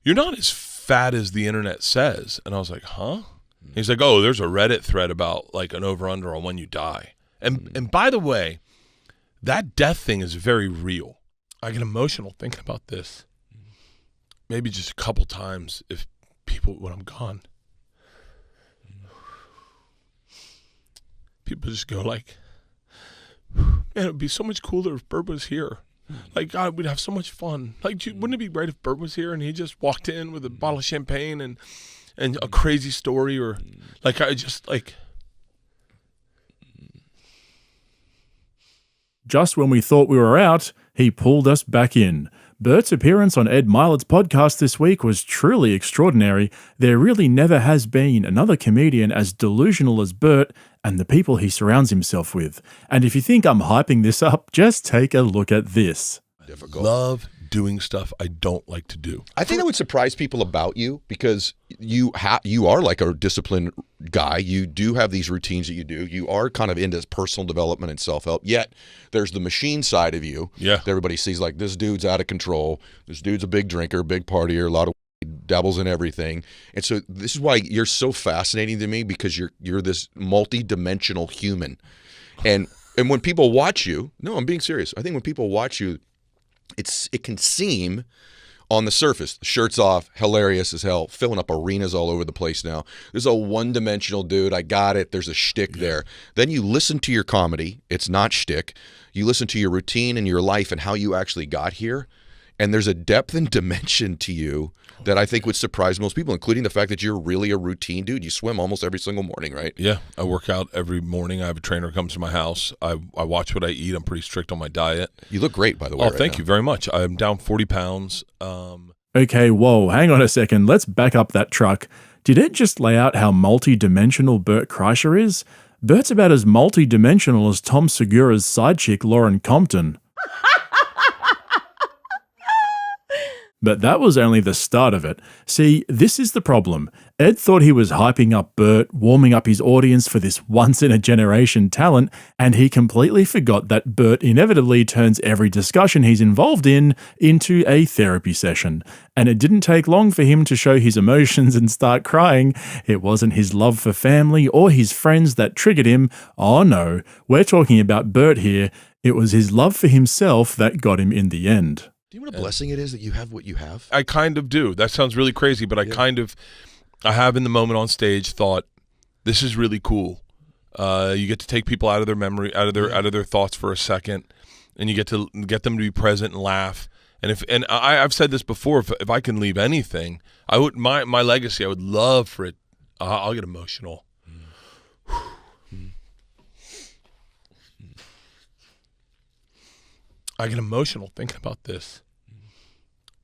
you're not as fat as the internet says. And I was like, huh? He's like, oh, there's a Reddit thread about like an over-under on when you die. And by the way, that death thing is very real. I get emotional thinking about this. Maybe just a couple times if people, when I'm gone, people just go like, man, it would be so much cooler if Bert was here. Like, God, we'd have so much fun. Like, wouldn't it be great if Bert was here and he just walked in with a bottle of champagne and a crazy story, or like, I just like. Just when we thought we were out, he pulled us back in. Bert's appearance on Ed Milet's podcast this week was truly extraordinary. There really never has been another comedian as delusional as Bert and the people he surrounds himself with. And if you think I'm hyping this up, just take a look at this. Difficult. Love doing stuff I don't like to do. I think that would surprise people about you, because you are like a disciplined guy. You do have these routines that you do. You are kind of into personal development and self-help. Yet there's the machine side of you that everybody sees, like, this dude's out of control. This dude's a big drinker, big partier, a lot of dabbles in everything. And so this is why you're so fascinating to me, because you're this multi-dimensional human. And when people watch you, no, I'm being serious. I think when people watch you, it can seem on the surface, the shirt's off, hilarious as hell, filling up arenas all over the place now. There's a one-dimensional dude. I got it. There's a shtick there. Then you listen to your comedy. It's not shtick. You listen to your routine and your life and how you actually got here. And there's a depth and dimension to you that I think would surprise most people, including the fact that you're really a routine dude. You swim almost every single morning, right? Yeah, I work out every morning. I have a trainer who comes to my house. I watch what I eat. I'm pretty strict on my diet. You look great, by the way. Oh, thank you very much. I'm down 40 pounds. Okay, whoa, hang on a second. Let's back up that truck. Did Ed just lay out how multi-dimensional Bert Kreischer is? Bert's about as multi-dimensional as Tom Segura's side chick, Lauren Compton. But that was only the start of it. See, this is the problem. Ed thought he was hyping up Bert, warming up his audience for this once-in-a-generation talent, and he completely forgot that Bert inevitably turns every discussion he's involved in into a therapy session. And it didn't take long for him to show his emotions and start crying. It wasn't his love for family or his friends that triggered him. Oh no, we're talking about Bert here. It was his love for himself that got him in the end. Do you know what a blessing it is that you have what you have? I kind of do. That sounds really crazy, but I have in the moment on stage thought, this is really cool. You get to take people out of their memory, out of their thoughts for a second, and you get them to be present and laugh. And I've said this before. If I can leave anything, I would my legacy. I would love for it. I'll get emotional. I get emotional thinking about this.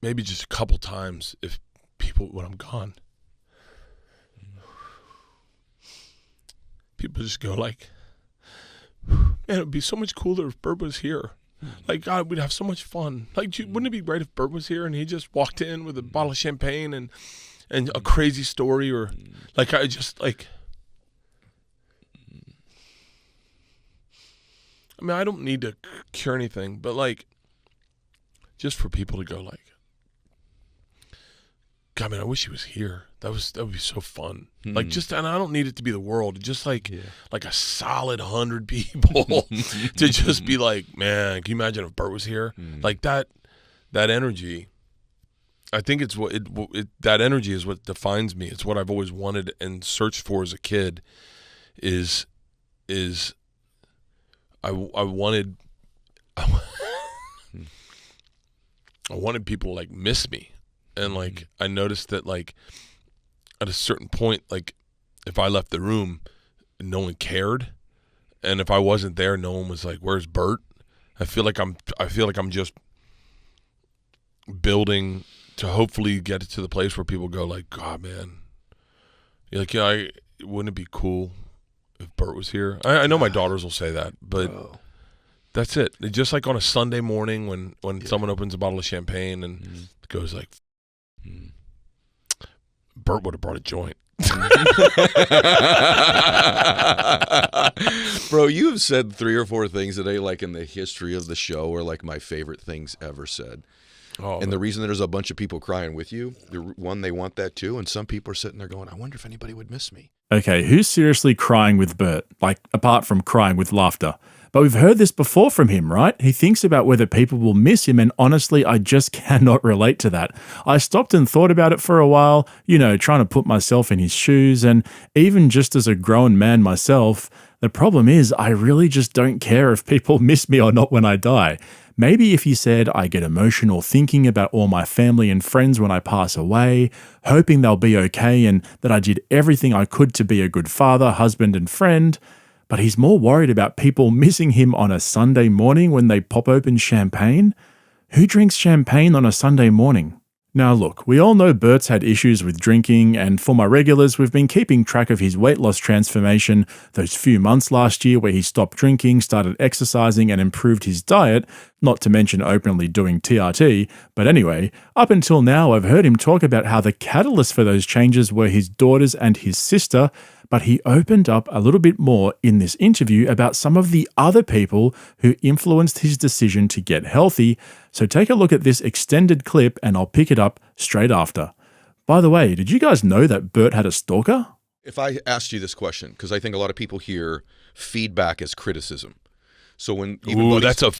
Maybe just a couple times if people, when I'm gone, people just go like, man, it would be so much cooler if Bert was here. Like, God, we'd have so much fun. Like, wouldn't it be great if Bert was here and he just walked in with a bottle of champagne and a crazy story, or like, I just like, I mean, I don't need to cure anything, but like, just for people to go like, God, man, I wish he was here. That would be so fun. Like, just, and I don't need it to be the world. Just like a solid 100 people to just be like, man, can you imagine if Bert was here? Like that energy. I think it's that energy is what defines me. It's what I've always wanted and searched for as a kid. I wanted people to like miss me. And like, I noticed that like at a certain point, like if I left the room, no one cared. And if I wasn't there, no one was like, where's Bert? I feel like I'm just building to hopefully get it to the place where people go like, God, man, you're like, yeah, wouldn't it be cool if Bert was here? I know my daughters will say that, but that's it. Just like on a Sunday morning when someone opens a bottle of champagne and goes like, Bert would have brought a joint. Bro, you have said 3 or 4 things today, like in the history of the show, or like my favorite things ever said. Oh, And the reason there's a bunch of people crying with you, they want that too. And some people are sitting there going, I wonder if anybody would miss me. Okay, who's seriously crying with Bert? Like, apart from crying with laughter. But we've heard this before from him, right? He thinks about whether people will miss him, and honestly, I just cannot relate to that. I stopped and thought about it for a while, trying to put myself in his shoes, and even just as a grown man myself, the problem is I really just don't care if people miss me or not when I die. Maybe if he said I get emotional thinking about all my family and friends when I pass away, hoping they'll be okay and that I did everything I could to be a good father, husband, and friend. But he's more worried about people missing him on a Sunday morning when they pop open champagne. Who drinks champagne on a Sunday morning? Now look, we all know Bert's had issues with drinking, and for my regulars, we've been keeping track of his weight loss transformation those few months last year where he stopped drinking, started exercising, and improved his diet, not to mention openly doing TRT. But anyway, up until now, I've heard him talk about how the catalyst for those changes were his daughters and his sister, but he opened up a little bit more in this interview about some of the other people who influenced his decision to get healthy. So take a look at this extended clip and I'll pick it up straight after. By the way, did you guys know that Bert had a stalker? If I asked you this question, because I think a lot of people hear feedback as criticism. So when that's a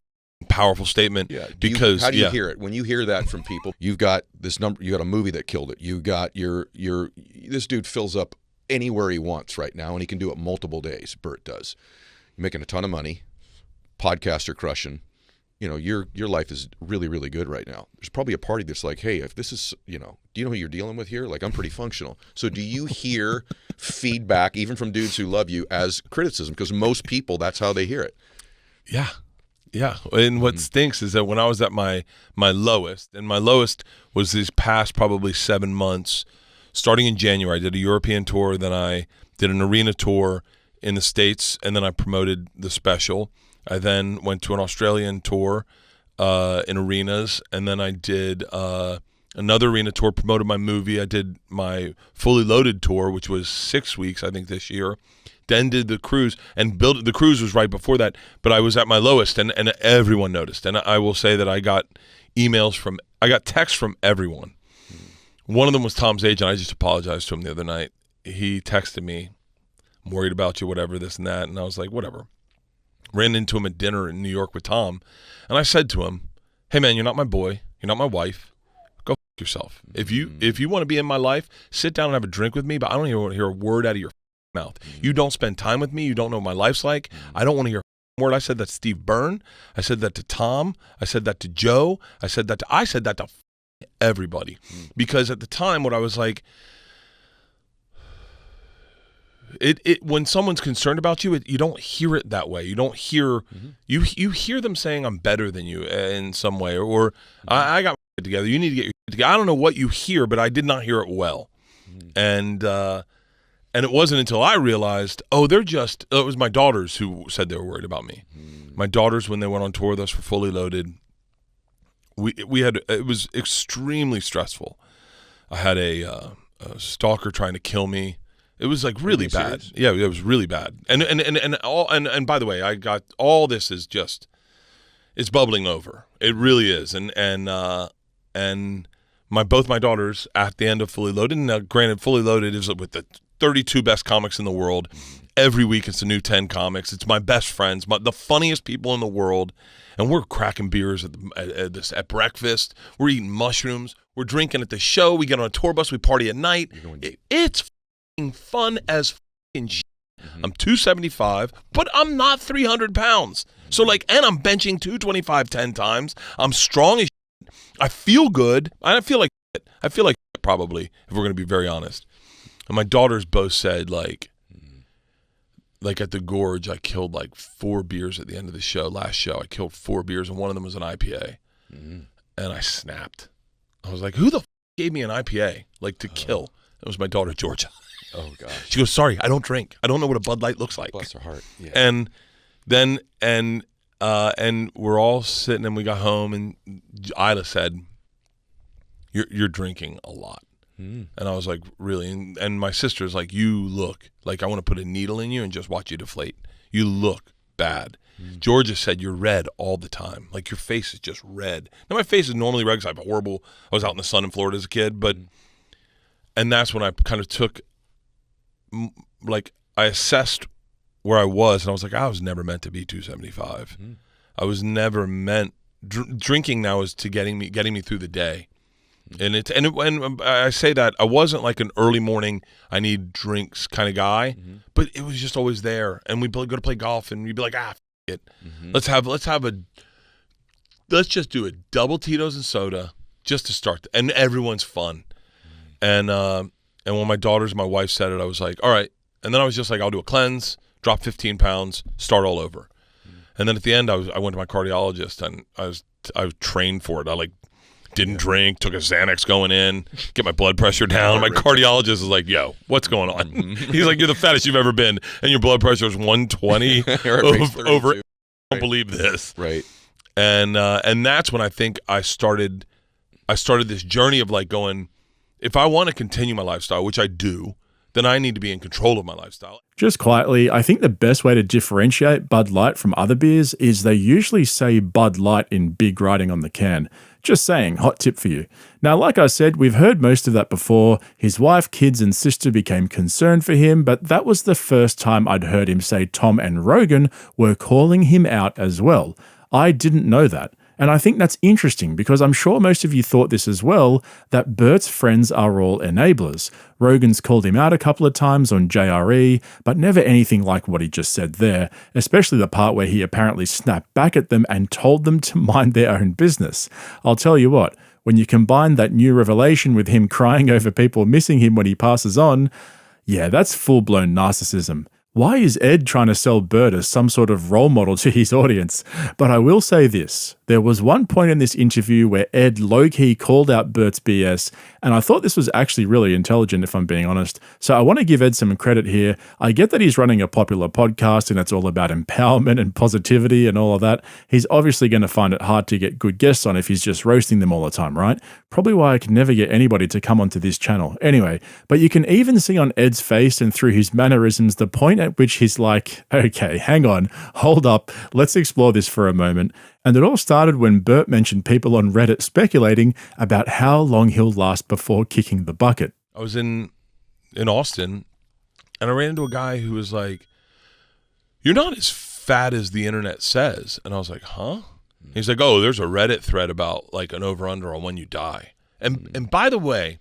powerful statement. Yeah. Because how do you hear it? When you hear that from people, you've got this number, you got a movie that killed it. You got this dude fills up anywhere he wants right now, and he can do it multiple days. Bert does. You're making a ton of money. Podcasts are crushing. Your life is really, really good right now. There's probably a party that's like, hey, if this is, do you know who you're dealing with here? Like, I'm pretty functional. So do you hear feedback, even from dudes who love you, as criticism? Because most people, that's how they hear it. Yeah. Yeah. And what stinks is that when I was at my lowest, and my lowest was these past probably 7 months, starting in January, I did a European tour, then I did an arena tour in the States, and then I promoted the special. I then went to an Australian tour in arenas, and then I did another arena tour, promoted my movie. I did my Fully Loaded tour, which was 6 weeks, I think, this year. Then did the cruise, and the cruise was right before that, but I was at my lowest, and everyone noticed. And I will say that I got texts from everyone. One of them was Tom's agent. I just apologized to him the other night. He texted me, I'm worried about you, whatever, this and that. And I was like, whatever. Ran into him at dinner in New York with Tom. And I said to him, hey, man, you're not my boy. You're not my wife. Go f*** yourself. If you want to be in my life, sit down and have a drink with me, but I don't even want to hear a word out of your mouth. You don't spend time with me. You don't know what my life's like. I don't want to hear a word. I said that to Steve Byrne. I said that to Tom. I said that to Joe. I said that to everybody. Because at the time, what I was like, when someone's concerned about you, you don't hear it that way. You don't hear you hear them saying I'm better than you in some way, or I got my shit together. You need to get your shit together. I don't know what you hear, but I did not hear it well. And it wasn't until I realized, it was my daughters who said they were worried about me. My daughters, when they went on tour with us for Fully Loaded, it was extremely stressful. I had a stalker trying to kill me. It was like really bad. Serious? Yeah, it was really bad. And by the way, I got all this is just, it's bubbling over. It really is. And both my daughters at the end of Fully Loaded. Now, granted, Fully Loaded is with the 32 best comics in the world. Every week it's a new 10 comics. It's my best friends, the funniest people in the world. And we're cracking beers at breakfast. We're eating mushrooms. We're drinking at the show. We get on a tour bus. We party at night. It's fun as shit. I'm 275, but I'm not 300 pounds. So and I'm benching 225 10 times. I'm strong as shit. I feel good. I feel like shit. I feel like shit, probably, if we're going to be very honest. And my daughters both said at the Gorge, I killed 4 beers at the end of the show. Last show, I killed 4 beers, and one of them was an IPA. And I snapped. I was like, who the gave me an IPA, to kill? It was my daughter, Georgia. Oh, gosh. She goes, sorry, I don't drink. I don't know what a Bud Light looks like. Bless her heart. Yeah. And then, and we're all sitting, and we got home, and Isla said, you're drinking a lot. And I was like, really? And my sister's like, you look like I want to put a needle in you and just watch you deflate. You look bad. Georgia said, you're red all the time. Like, your face is just red. Now, my face is normally red because I was out in the sun in Florida as a kid, and that's when I kind of took, like, I assessed where I was, and I was like, I was never meant to be 275. I was never meant, drinking now is to getting me through the day. And I say that I wasn't like an early morning, I need drinks kind of guy, but it was just always there. And we'd go to play golf, and you'd be like, it. Let's just do a double Tito's and soda just to start, and everyone's fun. And when my daughters and my wife said it, I was like, all right. And then I was just like, I'll do a cleanse, drop 15 pounds, start all over. And then at the end, I went to my cardiologist, and I was trained for it. I didn't drink, took a Xanax going in, get my blood pressure down. My cardiologist is like, yo, what's going on? He's like, you're the fattest you've ever been, and your blood pressure is 120 over. I don't believe this. Right. And that's when I think I started this journey of like going, if I want to continue my lifestyle, which I do, then I need to be in control of my lifestyle. Just quietly, I think the best way to differentiate Bud Light from other beers is they usually say Bud Light in big writing on the can. Just saying, hot tip for you. Now, like I said, we've heard most of that before. His wife, kids, and sister became concerned for him, but that was the first time I'd heard him say Tom and Rogan were calling him out as well. I didn't know that. And I think that's interesting because I'm sure most of you thought this as well, that Bert's friends are all enablers. Rogan's called him out a couple of times on JRE, but never anything like what he just said there, especially the part where he apparently snapped back at them and told them to mind their own business. I'll tell you what, when you combine that new revelation with him crying over people missing him when he passes on, yeah, that's full-blown narcissism. Why is Ed trying to sell Bert as some sort of role model to his audience? But I will say this. There was one point in this interview where Ed low-key called out Bert's BS, and I thought this was actually really intelligent, if I'm being honest. So I want to give Ed some credit here. I get that he's running a popular podcast, and it's all about empowerment and positivity and all of that. He's obviously going to find it hard to get good guests on if he's just roasting them all the time, right? Probably why I can never get anybody to come onto this channel. Anyway, but you can even see on Ed's face and through his mannerisms the point at which he's like, okay, hang on, hold up, let's explore this for a moment. And it all started when Bert mentioned people on Reddit speculating about how long he'll last before kicking the bucket. I was in Austin, and I ran into a guy who was like, you're not as fat as the internet says. And I was like, huh? He's like, oh, there's a Reddit thread about like an over-under on when you die. And by the way,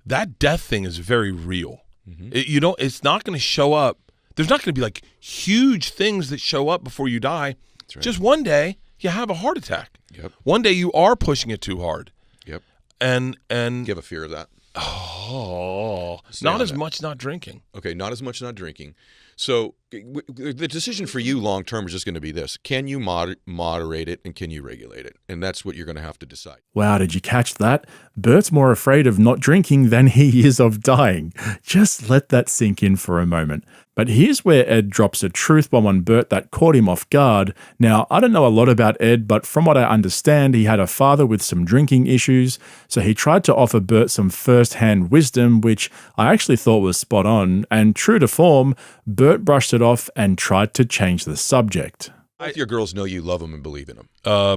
that death thing is very real. It's not going to show up. There's not going to be like huge things that show up before you die. That's right. Just one day you have a heart attack. Yep. One day you are pushing it too hard. Yep. And you have a fear of that. Oh, not as much not drinking. Okay, not as much not drinking. So the decision for you long term is just going to be this. Can you moderate it and can you regulate it? And that's what you're going to have to decide. Wow, did you catch that? Bert's more afraid of not drinking than he is of dying. Just let that sink in for a moment. But here's where Ed drops a truth bomb on Bert that caught him off guard. Now, I don't know a lot about Ed, but from what I understand, he had a father with some drinking issues, so he tried to offer Bert some first-hand wisdom, which I actually thought was spot on, and true to form, Bert brushed it off and tried to change the subject. Both your girls know you love them and believe in them.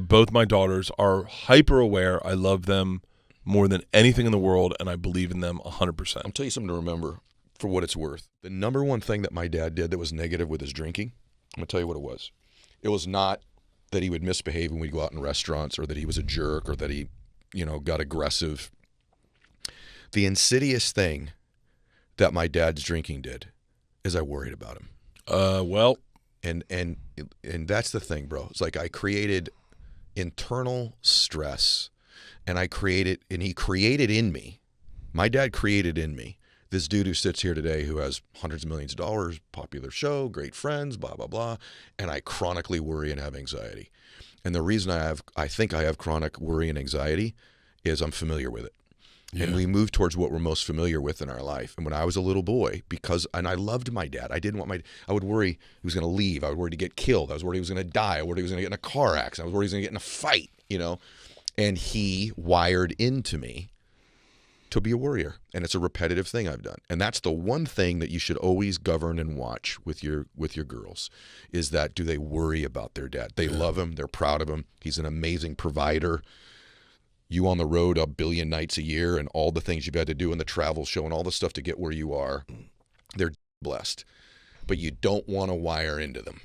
Both my daughters are hyper aware. I love them more than anything in the world, and I believe in them 100%. I'll tell you something to remember for what it's worth. The number one thing that my dad did that was negative with his drinking, I'm going to tell you what it was. It was not that he would misbehave when we'd go out in restaurants or that he was a jerk or that he, got aggressive. The insidious thing that my dad's drinking did is I worried about him. And that's the thing, bro. It's like I created internal stress, and he created in me. My dad created in me this dude who sits here today who has hundreds of millions of dollars, popular show, great friends, blah, blah, blah. And I chronically worry and have anxiety. And the reason I think I have chronic worry and anxiety is I'm familiar with it. Yeah. And we move towards what we're most familiar with in our life. And when I was a little boy, and I loved my dad, I would worry he was going to leave. I would worry to get killed. I was worried he was going to die. I was worried he was going to get in a car accident. I was worried he was going to get in a fight, And he wired into me to be a worrier. And it's a repetitive thing I've done. And that's the one thing that you should always govern and watch with your girls, is that do they worry about their dad? They love him. They're proud of him. He's an amazing provider. You on the road 1 billion nights a year and all the things you've had to do in the travel show and all the stuff to get where you are. They're blessed. But you don't want to wire into them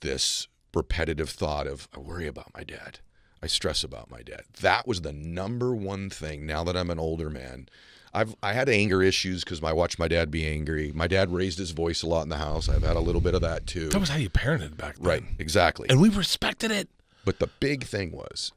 this repetitive thought of, I worry about my dad. I stress about my dad. That was the number one thing. Now that I'm an older man, I had anger issues because I watched my dad be angry. My dad raised his voice a lot in the house. I've had a little bit of that too. That was how you parented back then. Right, exactly. And we respected it. But the big thing was,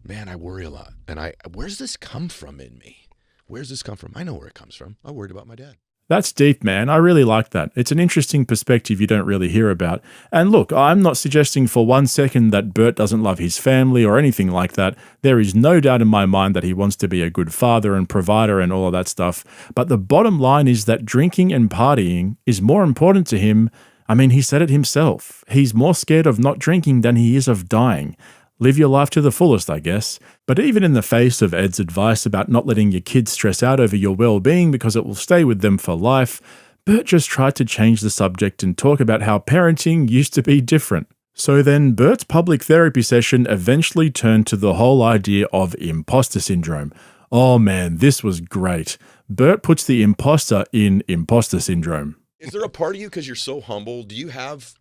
man, I worry a lot. And where's this come from in me? Where's this come from? I know where it comes from. I worried about my dad. That's deep, man. I really like that. It's an interesting perspective you don't really hear about. And look, I'm not suggesting for 1 second that Bert doesn't love his family or anything like that. There is no doubt in my mind that he wants to be a good father and provider and all of that stuff. But the bottom line is that drinking and partying is more important to him. I mean, he said it himself. He's more scared of not drinking than he is of dying. Live your life to the fullest, I guess. But even in the face of Ed's advice about not letting your kids stress out over your well-being because it will stay with them for life, Bert just tried to change the subject and talk about how parenting used to be different. So then Bert's public therapy session eventually turned to the whole idea of imposter syndrome. Oh man, this was great. Bert puts the imposter in imposter syndrome. Is there a part of you, because you're so humble,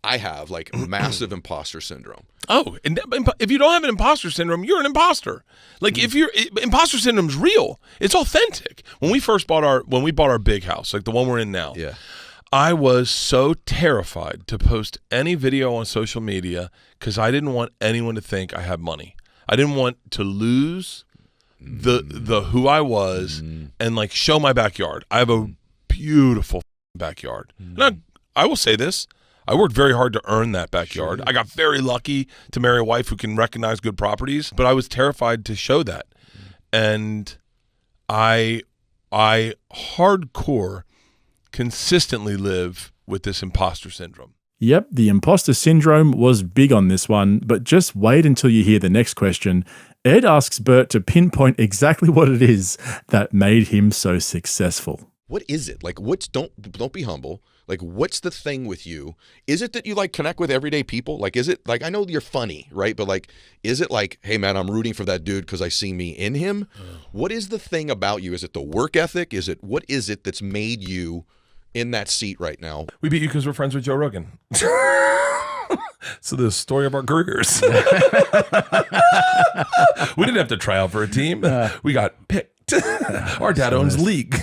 I have like massive imposter syndrome. Oh, and if you don't have an imposter syndrome, you're an imposter. Like imposter syndrome's real. It's authentic. When we bought our big house, like the one we're in now, Yeah. I was so terrified to post any video on social media because I didn't want anyone to think I had money. I didn't want to lose the who I was and like show my backyard. I have a beautiful backyard. Now, I will say this. I worked very hard to earn that backyard. Sure. I got very lucky to marry a wife who can recognize good properties, but I was terrified to show that. And I hardcore consistently live with this imposter syndrome. Yep, the imposter syndrome was big on this one, but just wait until you hear the next question. Ed asks Bert to pinpoint exactly what it is that made him so successful. What is it? Like, don't be humble. Like, what's the thing with you? Is it that you like connect with everyday people? Like, is it like, I know you're funny, right? But like, is it like, hey man, I'm rooting for that dude because I see me in him? What is the thing about you? Is it the work ethic? What is it that's made you in that seat right now? We beat you because we're friends with Joe Rogan. So the story of our careers. We didn't have to try out for a team. We got picked. Our dad owns League.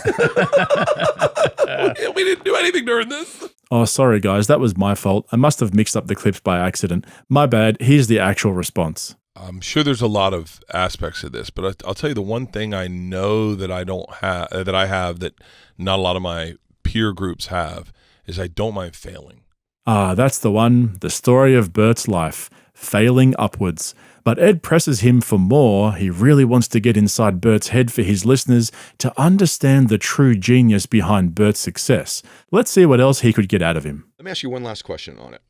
We didn't do anything during this. Oh, sorry guys, that was my fault. I must have mixed up the clips by accident. My bad. Here's the actual response. I'm sure there's a lot of aspects of this, but I'll tell you the one thing I know that I don't have, that I have that not a lot of my peer groups have, is I don't mind failing. Ah, that's the one. The story of Bert's life. Failing upwards. But Ed presses him for more. He really wants to get inside Bert's head for his listeners to understand the true genius behind Bert's success. Let's see what else he could get out of him. Let me ask you one last question on it.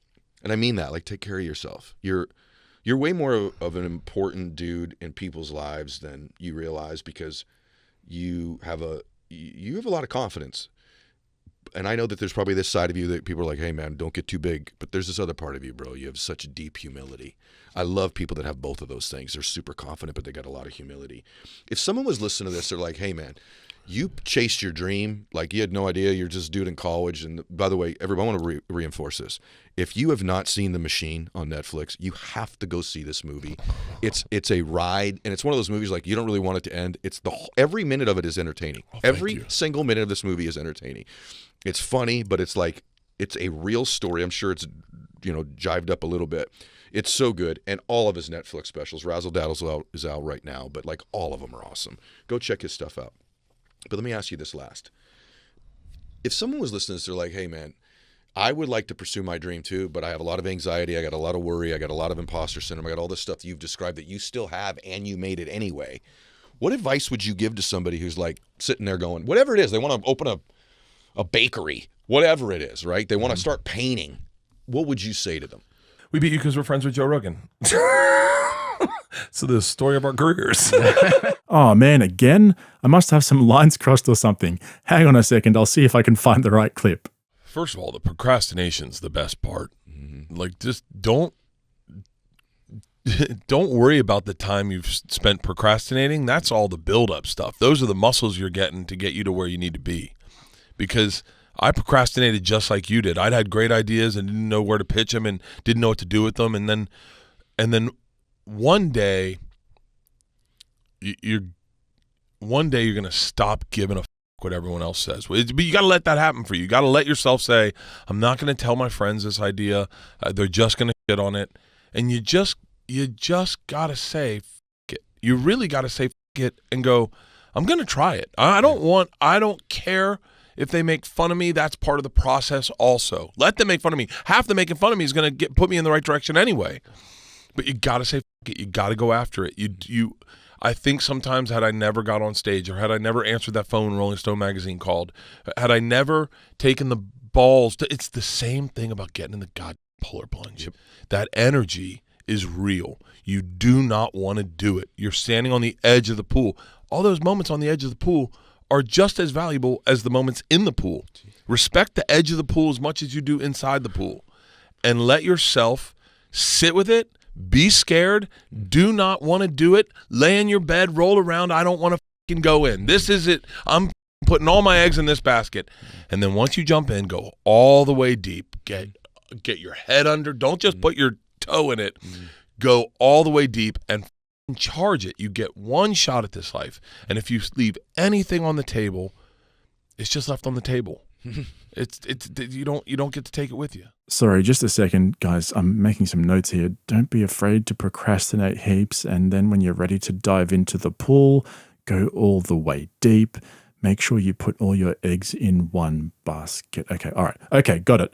And I mean that, like, take care of yourself. You're way more of an important dude in people's lives than you realize, because you have a lot of confidence. And I know that there's probably this side of you that people are like, hey man, don't get too big. But there's this other part of you, bro. You have such deep humility. I love people that have both of those things. They're super confident, but they got a lot of humility. If someone was listening to this, they're like, hey man, you chased your dream. Like, you had no idea. You're just a dude in college. And by the way, everybody, I want to reinforce this. If you have not seen The Machine on Netflix, you have to go see this movie. It's a ride, and it's one of those movies like you don't really want it to end. Every minute of it is entertaining. Every single minute of this movie is entertaining. It's funny, but it's a real story. I'm sure it's, jived up a little bit. It's so good. And all of his Netflix specials, Razzle Dazzle is out right now, but like all of them are awesome. Go check his stuff out. But let me ask you this last. If someone was listening to this, they're like, hey man, I would like to pursue my dream too, but I have a lot of anxiety. I got a lot of worry. I got a lot of imposter syndrome. I got all this stuff that you've described that you still have, and you made it anyway. What advice would you give to somebody who's like sitting there going, whatever it is, they want to open a bakery, whatever it is, right? They want to start painting. What would you say to them? We beat you because we're friends with Joe Rogan. So the story of our careers. Oh man, again? I must have some lines crossed or something. Hang on a second, I'll see if I can find the right clip. First of all, the procrastination's the best part. Like, just don't worry about the time you've spent procrastinating. That's all the build-up stuff. Those are the muscles you're getting to get you to where you need to be. Because I procrastinated just like you did. I'd had great ideas and didn't know where to pitch them and didn't know what to do with them. And then one day, you're going to stop giving a f- what everyone else says. But you got to let that happen for you. You got to let yourself say, I'm not going to tell my friends this idea. They're just going to shit on it. And you just got to say, f- it. You really got to say, f- it and go, I'm going to try it. I don't care if they make fun of me. That's part of the process also. Let them make fun of me. Half the making fun of me is going to put me in the right direction anyway. But you got to say, f- it. You got to go after it. I think sometimes had I never got on stage or had I never answered that phone when Rolling Stone magazine called, had I never taken the balls it's the same thing about getting in the goddamn polar plunge. Yep. That energy is real. You do not want to do it. You're standing on the edge of the pool. All those moments on the edge of the pool are just as valuable as the moments in the pool. Respect the edge of the pool as much as you do inside the pool. And let yourself sit with it. Be scared. Do not want to do it. Lay in your bed, roll around. I don't want to fucking go in. This is it. I'm putting all my eggs in this basket. And then once you jump in, go all the way deep. Get your head under. Don't just put your toe in it. Go all the way deep and charge it. You get one shot at this life. And if you leave anything on the table, it's just left on the table. It's you don't get to take it with you. Sorry, just a second, guys. I'm making some notes here. Don't be afraid to procrastinate heaps, and then when you're ready to dive into the pool, go all the way deep. Make sure you put all your eggs in one basket. Okay, all right. Okay, got it.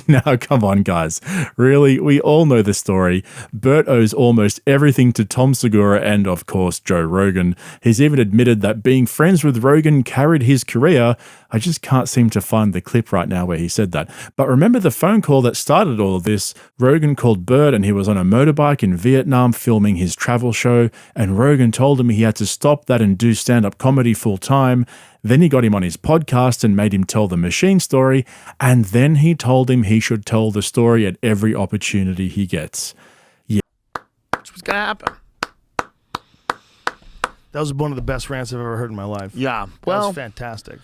Now, come on, guys. Really, we all know the story. Bert owes almost everything to Tom Segura and, of course, Joe Rogan. He's even admitted that being friends with Rogan carried his career. I just can't seem to find the clip right now where he said that. But remember the phone call that started all of this? Rogan called Bert and he was on a motorbike in Vietnam filming his travel show, and Rogan told him he had to stop that and do stand-up comedy full-time. Then he got him on his podcast and made him tell the machine story, and then he told him he should tell the story at every opportunity he gets. Yeah. That's what's going to happen. That was one of the best rants I've ever heard in my life. Yeah. That Well, was fantastic.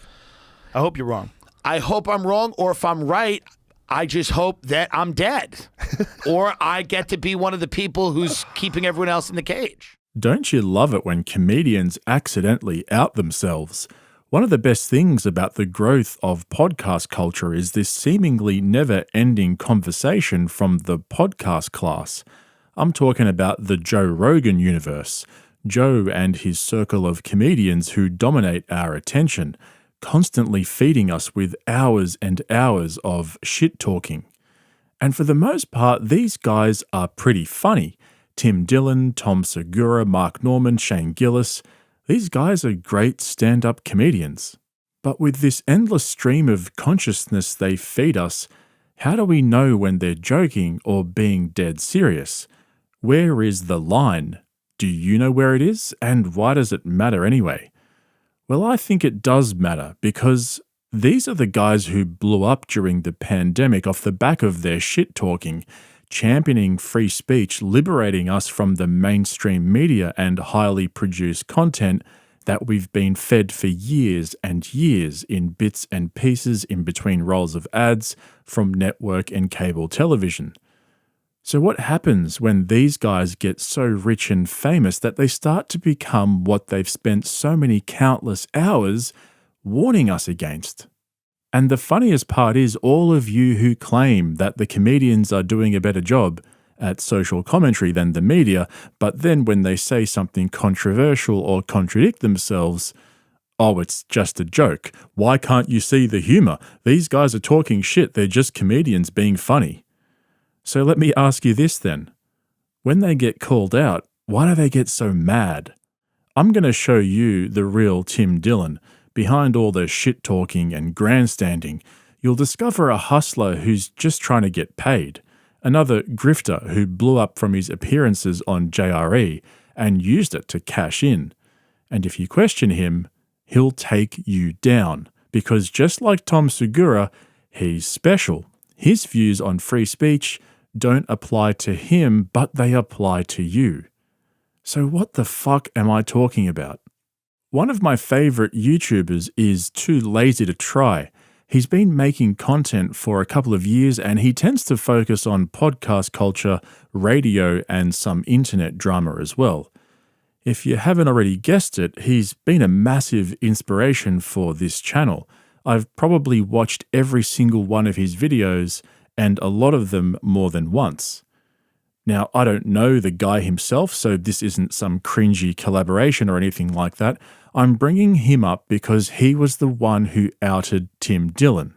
I hope you're wrong. I hope I'm wrong, or if I'm right, I just hope that I'm dead. Or I get to be one of the people who's keeping everyone else in the cage. Don't you love it when comedians accidentally out themselves? One of the best things about the growth of podcast culture is this seemingly never-ending conversation from the podcast class. I'm talking about the Joe Rogan universe. Joe and his circle of comedians who dominate our attention, constantly feeding us with hours and hours of shit-talking. And for the most part, these guys are pretty funny. Tim Dillon, Tom Segura, Mark Norman, Shane Gillis. These guys are great stand-up comedians. But with this endless stream of consciousness they feed us, how do we know when they're joking or being dead serious? Where is the line? Do you know where it is? And why does it matter anyway? Well, I think it does matter because these are the guys who blew up during the pandemic off the back of their shit-talking, championing free speech, liberating us from the mainstream media and highly produced content that we've been fed for years and years in bits and pieces in between rolls of ads from network and cable television. So what happens when these guys get so rich and famous that they start to become what they've spent so many countless hours warning us against? And the funniest part is all of you who claim that the comedians are doing a better job at social commentary than the media, but then when they say something controversial or contradict themselves, oh, it's just a joke. Why can't you see the humor? These guys are talking shit. They're just comedians being funny. So let me ask you this then. When they get called out, why do they get so mad? I'm going to show you the real Tim Dillon. Behind all the shit-talking and grandstanding, you'll discover a hustler who's just trying to get paid. another grifter who blew up from his appearances on JRE and used it to cash in. And if you question him, he'll take you down, because just like Tom Segura, he's special. His views on free speech don't apply to him, but they apply to you. So what the fuck am I talking about? One of my favorite YouTubers is Too Lazy to Try. He's been making content for a couple of years, and he tends to focus on podcast culture, radio, and some internet drama as well. If you haven't already guessed it, he's been a massive inspiration for this channel. I've probably watched every single one of his videos, and a lot of them more than once. Now, I don't know the guy himself, so this isn't some cringy collaboration or anything like that. I'm bringing him up because he was the one who outed Tim Dillon.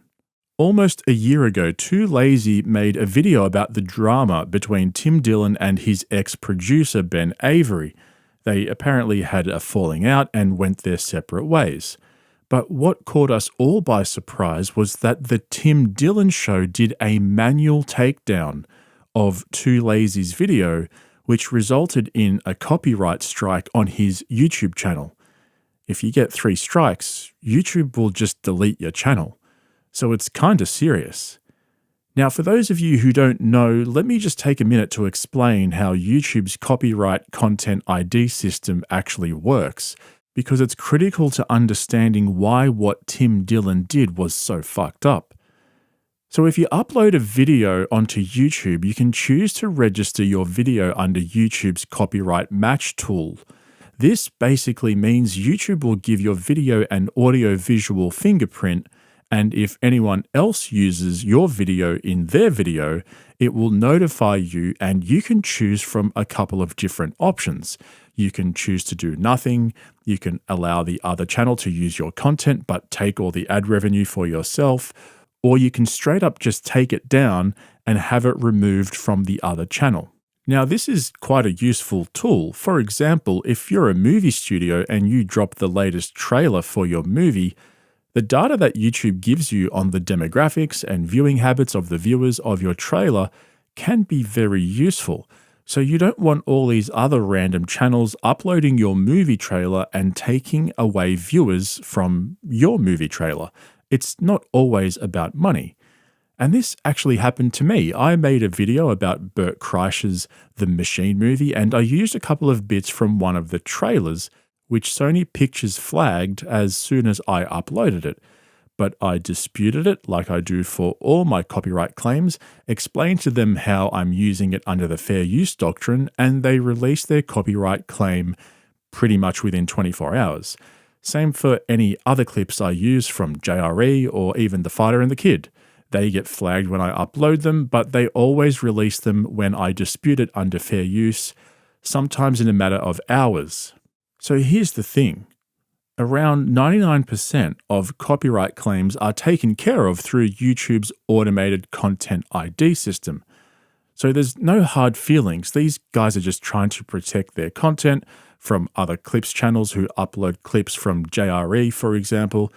Almost a year ago, Too Lazy made a video about the drama between Tim Dillon and his ex-producer Ben Avery. They apparently had a falling out and went their separate ways. But what caught us all by surprise was that the Tim Dillon Show did a manual takedown of Too Lazy's video, which resulted in a copyright strike on his YouTube channel. If you get 3 strikes, YouTube will just delete your channel. So it's kind of serious. Now, for those of you who don't know, let me just take a minute to explain how YouTube's copyright content ID system actually works, because it's critical to understanding why what Tim Dillon did was so fucked up. So if you upload a video onto YouTube, you can choose to register your video under YouTube's copyright match tool. This basically means YouTube will give your video an audio-visual fingerprint, and if anyone else uses your video in their video, it will notify you, and you can choose from a couple of different options. You can choose to do nothing, you can allow the other channel to use your content but take all the ad revenue for yourself, or you can straight up just take it down and have it removed from the other channel. Now, this is quite a useful tool. For example, if you're a movie studio and you drop the latest trailer for your movie, the data that YouTube gives you on the demographics and viewing habits of the viewers of your trailer can be very useful. So you don't want all these other random channels uploading your movie trailer and taking away viewers from your movie trailer. It's not always about money. And this actually happened to me. I made a video about Bert Kreischer's The Machine movie, and I used a couple of bits from one of the trailers, which Sony Pictures flagged as soon as I uploaded it. But I disputed it like I do for all my copyright claims, explained to them how I'm using it under the fair use doctrine, and they released their copyright claim pretty much within 24 hours. Same for any other clips I use from JRE or even The Fighter and the Kid. They get flagged when I upload them, but they always release them when I dispute it under fair use, sometimes in a matter of hours. So here's the thing. Around 99% of copyright claims are taken care of through YouTube's automated content ID system. So there's no hard feelings. These guys are just trying to protect their content from other clips channels who upload clips from JRE, for example,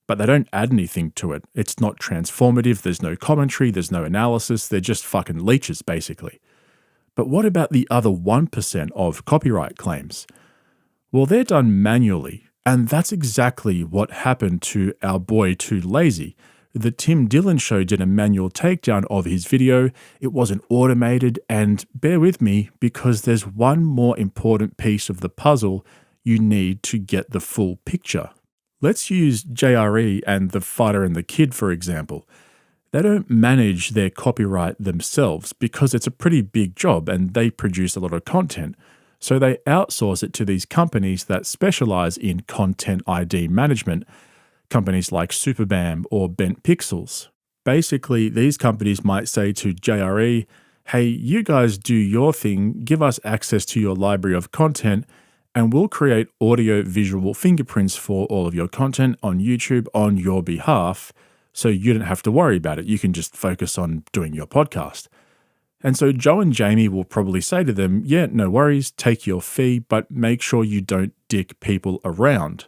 but they don't add anything to it. It's not transformative, there's no commentary, there's no analysis, they're just fucking leeches, basically. But what about the other 1% of copyright claims? Well, they're done manually, and that's exactly what happened to our boy Too Lazy. The Tim Dillon Show did a manual takedown of his video. It wasn't automated, and bear with me because there's one more important piece of the puzzle you need to get the full picture. Let's use JRE and The Fighter and the Kid, for example. They don't manage their copyright themselves because it's a pretty big job and they produce a lot of content. So they outsource it to these companies that specialize in content ID management, companies like Superbam or Bent Pixels. Basically, these companies might say to JRE, hey, you guys do your thing, give us access to your library of content, and we'll create audio-visual fingerprints for all of your content on YouTube on your behalf, so you don't have to worry about it. You can just focus on doing your podcast. And so Joe and Jamie will probably say to them, yeah, no worries, take your fee, but make sure you don't dick people around.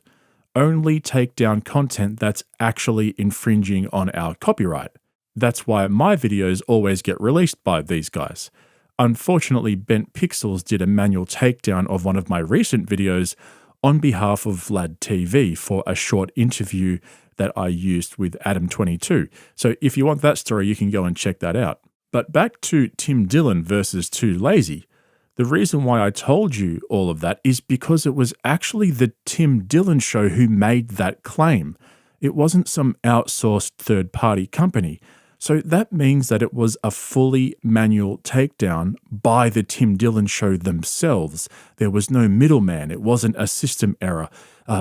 Only take down content that's actually infringing on our copyright. That's why my videos always get released by these guys. Unfortunately, Bent Pixels did a manual takedown of one of my recent videos on behalf of Vlad TV for a short interview that I used with Adam22. So if you want that story, you can go and check that out. But back to Tim Dillon versus Too Lazy. The reason why I told you all of that is because it was actually the Tim Dillon show who made that claim. It wasn't some outsourced third-party company. So that means that it was a fully manual takedown by the Tim Dillon show themselves. There was no middleman. It wasn't a system error.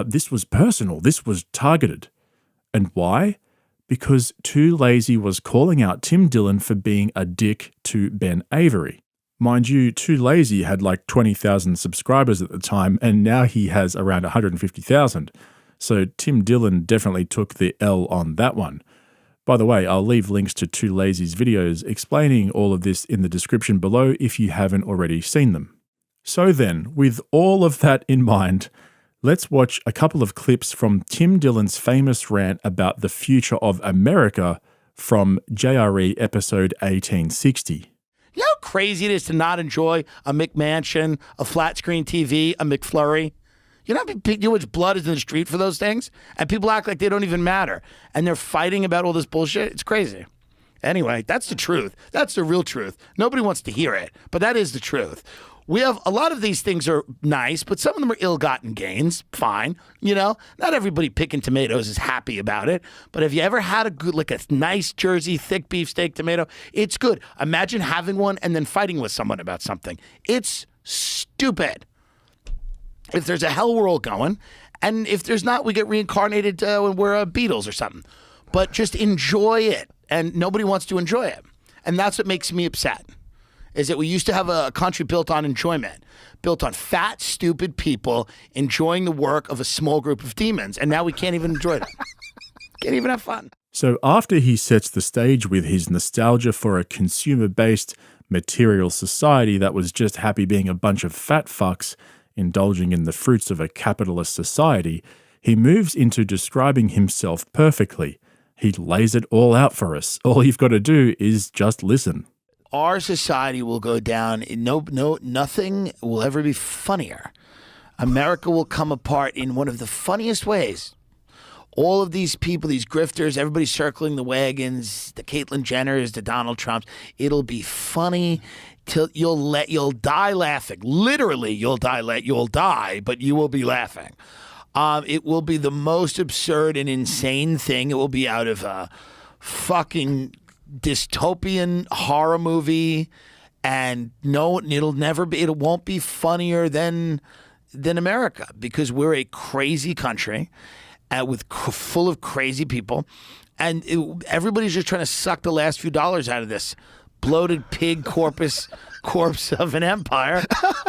This was personal. This was targeted. And why? Because Too Lazy was calling out Tim Dillon for being a dick to Ben Avery. Mind you, Too Lazy had like 20,000 subscribers at the time, and now he has around 150,000. So Tim Dillon definitely took the L on that one. By the way, I'll leave links to Too Lazy's videos explaining all of this in the description below if you haven't already seen them. So then, with all of that in mind, let's watch a couple of clips from Tim Dillon's famous rant about the future of America from JRE episode 1860. You know how crazy it is to not enjoy a McMansion, a flat screen TV, a McFlurry? You know how much blood is in the street for those things? And people act like they don't even matter. And they're fighting about all this bullshit? It's crazy. Anyway, that's the truth. That's the real truth. Nobody wants to hear it, but that is the truth. We have a lot of these things are nice, but some of them are ill-gotten gains. Fine. You know, not everybody picking tomatoes is happy about it. But have you ever had a good, like a nice Jersey thick beefsteak tomato? It's good. Imagine having one and then fighting with someone about something. It's stupid. If there's a hell, we're all going. And if there's not, we get reincarnated when we're Beatles or something. But just enjoy it. And nobody wants to enjoy it. And that's what makes me upset. Is that we used to have a country built on enjoyment. Built on fat, stupid people enjoying the work of a small group of demons. And now we can't even enjoy them. Can't even have fun. So after he sets the stage with his nostalgia for a consumer-based material society that was just happy being a bunch of fat fucks indulging in the fruits of a capitalist society, he moves into describing himself perfectly. He lays it all out for us. All you've got to do is just listen. Our society will go down. Nothing will ever be funnier. America will come apart in one of the funniest ways. All of these people, these grifters, everybody circling the wagons, the Caitlyn Jenners, the Donald Trumps. It'll be funny till you'll die laughing. Literally, you'll die, but you will be laughing. It will be the most absurd and insane thing. It will be out of a fucking dystopian horror movie, and no, it won't be funnier than America, because we're a crazy country full of crazy people, and everybody's just trying to suck the last few dollars out of this bloated pig corpse of an empire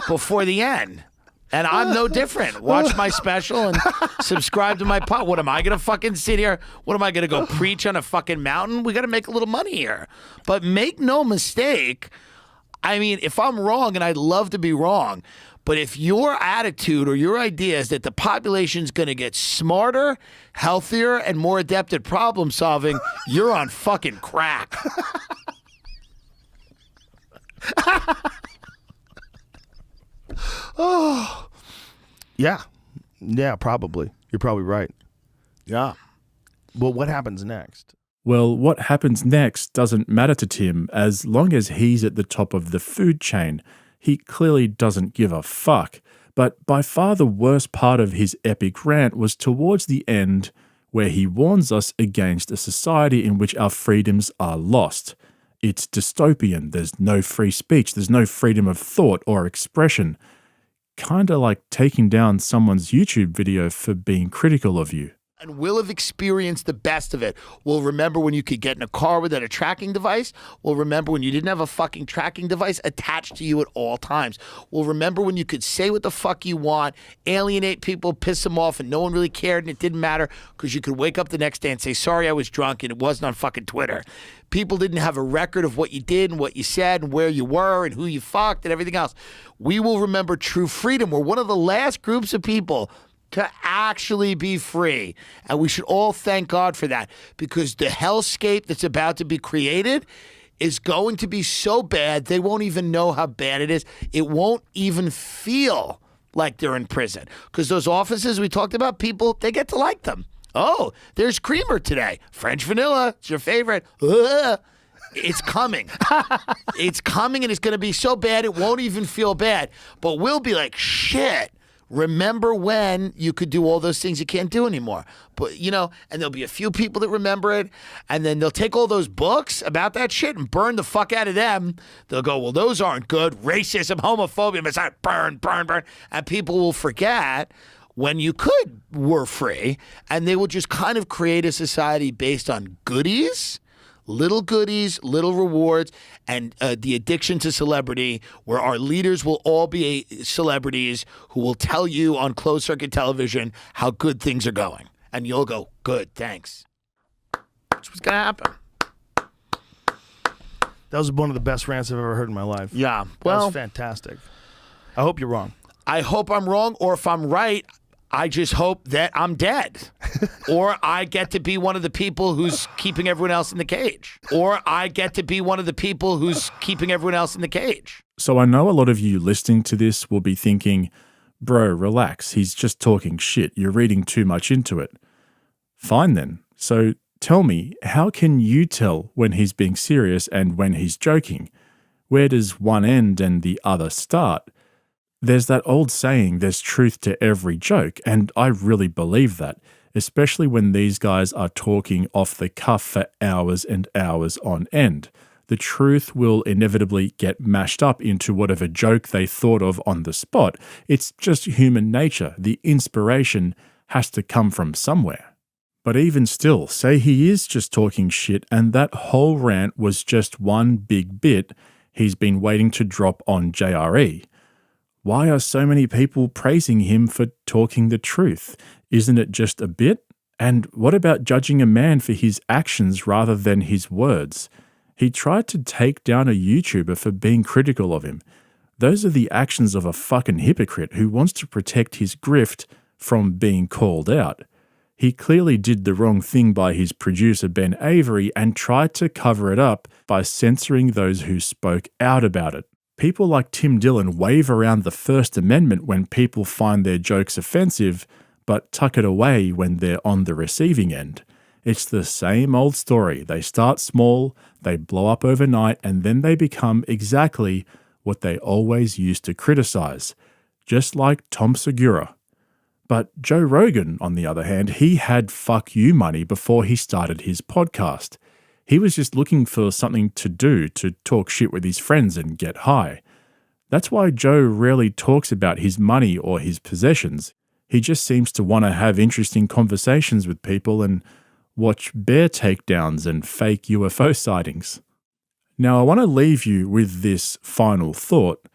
before the end. And I'm no different. Watch my special and subscribe to my pod. What am I going to fucking sit here? What am I going to go preach on a fucking mountain? We got to make a little money here. But make no mistake, I mean, if I'm wrong, and I'd love to be wrong, but if your attitude or your idea is that the population's going to get smarter, healthier, and more adept at problem solving, you're on fucking crack. Oh, yeah, probably. You're probably right. Yeah. Well, what happens next? Well, what happens next doesn't matter to Tim as long as he's at the top of the food chain. He clearly doesn't give a fuck. But by far the worst part of his epic rant was towards the end, where he warns us against a society in which our freedoms are lost. It's dystopian. There's no free speech. There's no freedom of thought or expression. Kinda like taking down someone's YouTube video for being critical of you. And we'll have experienced the best of it. We'll remember when you could get in a car without a tracking device. We'll remember when you didn't have a fucking tracking device attached to you at all times. We'll remember when you could say what the fuck you want, alienate people, piss them off, and no one really cared and it didn't matter because you could wake up the next day and say, sorry, I was drunk, and it wasn't on fucking Twitter. People didn't have a record of what you did and what you said and where you were and who you fucked and everything else. We will remember true freedom. We're one of the last groups of people to actually be free. And we should all thank God for that, because the hellscape that's about to be created is going to be so bad, they won't even know how bad it is. It won't even feel like they're in prison, because those offices we talked about, people, they get to like them. Oh, there's creamer today. French vanilla. It's your favorite. Ugh. It's coming. It's coming, and it's going to be so bad it won't even feel bad. But we'll be like, shit, remember when you could do all those things you can't do anymore? But, you know, and there'll be a few people that remember it, and then they'll take all those books about that shit and burn the fuck out of them. They'll go, well, those aren't good. Racism, homophobia, misogyny, burn, burn, burn. And people will forget when you were free, and they will just kind of create a society based on goodies, little rewards, and the addiction to celebrity, where our leaders will all be celebrities who will tell you on closed circuit television how good things are going. And you'll go, good, thanks. That's what's going to happen. That was one of the best rants I've ever heard in my life. Yeah. That Well, was fantastic. I hope you're wrong. I hope I'm wrong, or if I'm right, I just hope that I'm dead. Or I get to be one of the people who's keeping everyone else in the cage. Or I get to be one of the people who's keeping everyone else in the cage. So I know a lot of you listening to this will be thinking, bro, relax, he's just talking shit. You're reading too much into it. Fine then. So tell me, how can you tell when he's being serious and when he's joking? Where does one end and the other start? There's that old saying, there's truth to every joke, and I really believe that, especially when these guys are talking off the cuff for hours and hours on end. The truth will inevitably get mashed up into whatever joke they thought of on the spot. It's just human nature. The inspiration has to come from somewhere. But even still, say he is just talking shit and that whole rant was just one big bit he's been waiting to drop on JRE. Why are so many people praising him for talking the truth? Isn't it just a bit? And what about judging a man for his actions rather than his words? He tried to take down a YouTuber for being critical of him. Those are the actions of a fucking hypocrite who wants to protect his grift from being called out. He clearly did the wrong thing by his producer Ben Avery and tried to cover it up by censoring those who spoke out about it. People like Tim Dillon wave around the First Amendment when people find their jokes offensive, but tuck it away when they're on the receiving end. It's the same old story. They start small, they blow up overnight, and then they become exactly what they always used to criticize, just like Tom Segura. But Joe Rogan, on the other hand, he had fuck you money before he started his podcast. He was just looking for something to do, to talk shit with his friends and get high. That's why Joe rarely talks about his money or his possessions. He just seems to want to have interesting conversations with people and watch bear takedowns and fake UFO sightings. Now, I want to leave you with this final thought.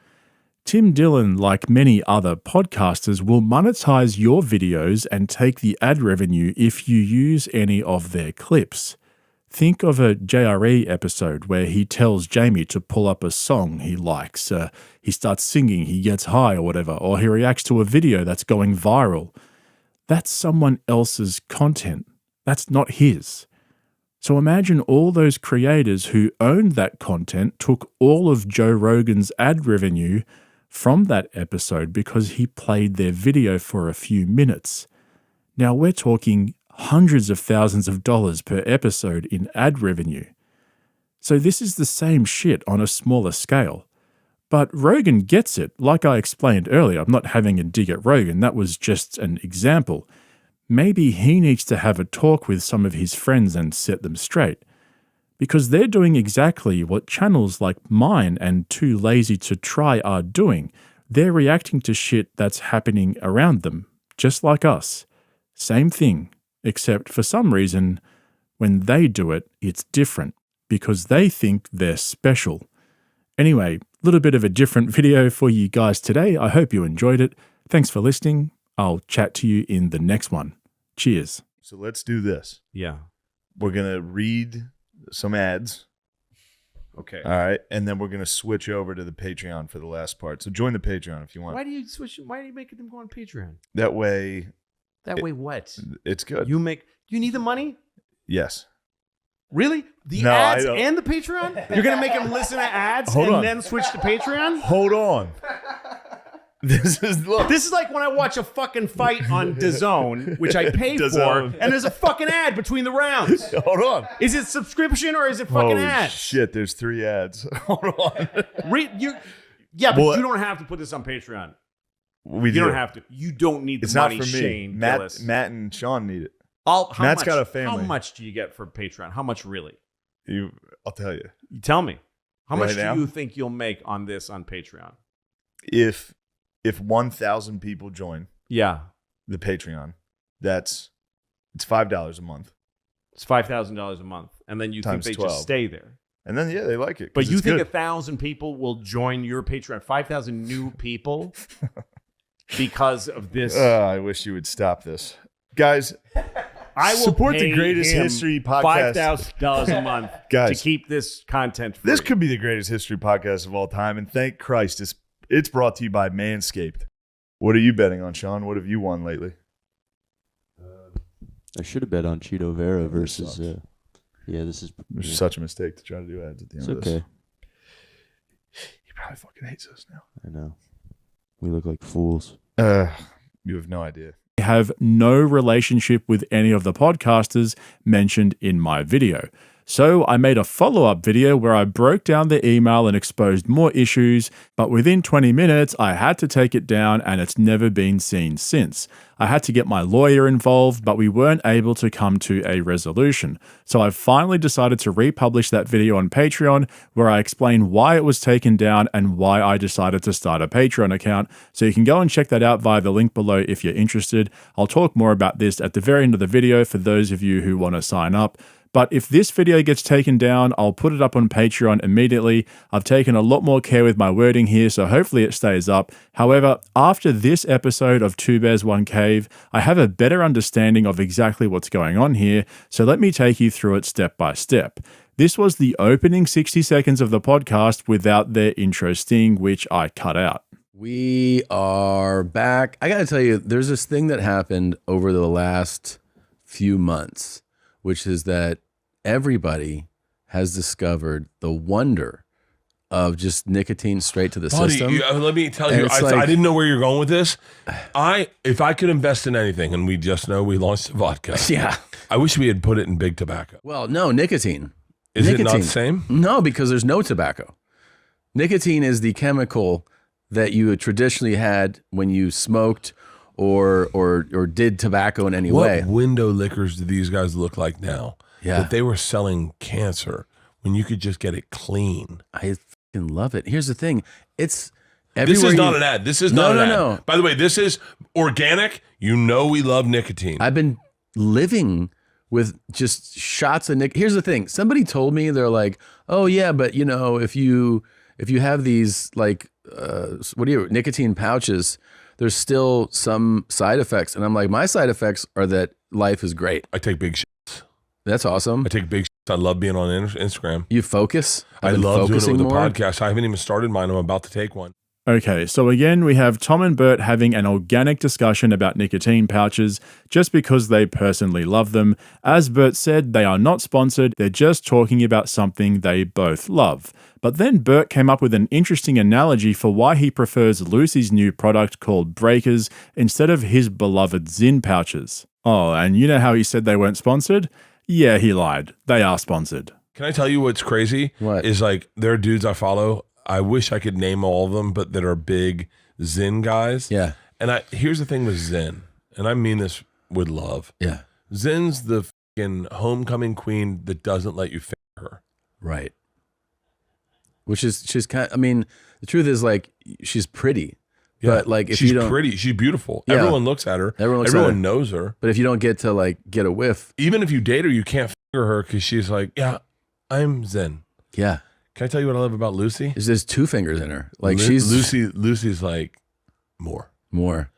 Tim Dillon, like many other podcasters, will monetize your videos and take the ad revenue if you use any of their clips. Think of a JRE episode where he tells Jamie to pull up a song he likes. He starts singing, he gets high or whatever, or he reacts to a video that's going viral. That's someone else's content. That's not his. So imagine all those creators who owned that content took all of Joe Rogan's ad revenue from that episode because he played their video for a few minutes. Now we're talking hundreds of thousands of dollars per episode in ad revenue. So this is the same shit on a smaller scale. But Rogan gets it. Like I explained earlier, I'm not having a dig at Rogan. That was just an example. Maybe he needs to have a talk with some of his friends and set them straight. Because they're doing exactly what channels like mine and Too Lazy to Try are doing. They're reacting to shit that's happening around them, just like us. Same thing. Except for some reason, when they do it, it's different, because they think they're special. Anyway, a little bit of a different video for you guys today. I hope you enjoyed it. Thanks for listening. I'll chat to you in the next one. Cheers. So let's do this. Yeah. We're going to read some ads. Okay. All right. And then we're going to switch over to the Patreon for the last part. So join the Patreon if you want. Why do you make them go on Patreon? That way That way what? It's good. You need the money? Yes. Really? The No, I ads don't. and the Patreon? You're going to make them listen to ads Hold and on. then switch to Patreon? Hold on. This This is like when I watch a fucking fight on DAZN, which I pay for, DAZN. and there's a fucking ad between the rounds. Hold on. Is it subscription or is it fucking Holy ads? shit, there's 3 ads. Hold on. Yeah, but Well, you don't have to put this on Patreon. We You do. don't have to. You don't need the It's money, not for me. Shane Matt Gillis. and Sean need it. How Matt's much, got a family. How much do you get for Patreon? How much really? I'll tell you. You tell me. How Right much now? do you think you'll make on this on Patreon? If 1,000 people join Yeah. the Patreon, it's $5 a month. It's $5,000 a month. And then you Times think they 12. just stay there. And then they like it. But 'cause you it's think good. 1,000 people will join your Patreon? 5,000 new people because of this? I wish you would stop this. Guys, I will support pay the greatest him history podcast. $5,000 a month Guys, to keep this content free. this could be the greatest history podcast of all time. And thank Christ, it's brought to you by Manscaped. What are you betting on, Sean? What have you won lately? I should have bet on Cheeto Vera versus. This is. It's such a mistake to try to do ads at the end It's of this. okay. He probably fucking hates us now. I know. We look like fools. You have no idea. I have no relationship with any of the podcasters mentioned in my video. So I made a follow-up video where I broke down the email and exposed more issues, but within 20 minutes, I had to take it down and it's never been seen since. I had to get my lawyer involved, but we weren't able to come to a resolution. So I finally decided to republish that video on Patreon where I explain why it was taken down and why I decided to start a Patreon account. So you can go and check that out via the link below if you're interested. I'll talk more about this at the very end of the video for those of you who want to sign up. But if this video gets taken down, I'll put it up on Patreon immediately. I've taken a lot more care with my wording here, so hopefully it stays up. However, after this episode of Two Bears, One Cave, I have a better understanding of exactly what's going on here, so let me take you through it step by step. This was the opening 60 seconds of the podcast without their intro sting, which I cut out. We are back. I got to tell you, there's this thing that happened over the last few months, which is that everybody has discovered the wonder of just nicotine straight to the system. Let me tell And you, it's I like- didn't know where you're going with this. If I could invest in anything, and we just know we launched vodka. Yeah. I wish we had put it in big tobacco. Well, no, nicotine. Is it not Nicotine. the same? No, because there's no tobacco. Nicotine is the chemical that you traditionally had when you smoked or did tobacco in any way. What window liquors do these guys look like now? Yeah. That they were selling cancer when you could just get it clean. I fucking love it. Here's the thing. It's This everywhere is not you- an ad. This is No, not an no, ad. no. By the way, this is organic. You know we love nicotine. I've been living with just shots of Here's the thing. Somebody told me, they're like, oh yeah, but you know, if you have these like nicotine pouches, there's still some side effects. And I'm like, my side effects are that life is great. I take big shits. That's awesome. I take big shits. I love being on Instagram. You focus. I I've been love doing it focusing with the more. podcast. I haven't even started mine. I'm about to take one. Okay, so again, we have Tom and Bert having an organic discussion about nicotine pouches just because they personally love them. As Bert said, they are not sponsored, they're just talking about something they both love. But then Bert came up with an interesting analogy for why he prefers Lucy's new product called Breakers instead of his beloved Zin pouches. Oh, and you know how he said they weren't sponsored? Yeah, he lied. They are sponsored. Can I tell you what's crazy? What? Is like there are dudes I follow. I wish I could name all of them, but that are big Zen guys. Yeah. And here's the thing with Zen, and I mean this with love. Yeah. Zen's the fucking homecoming queen that doesn't let you finger her. Right. Which is, she's kind of, I mean, the truth is like, she's pretty. Yeah. But like, if she's you don't, pretty, she's beautiful. Yeah. Everyone looks at her. Everyone looks at her. knows her. but if you don't get to like get a whiff, Even if you date her, you can't finger her because she's like, yeah, I'm Zen. yeah. Can I tell you what I love about Lucy? There's 2 fingers in her. Like she's Lucy's like more. more.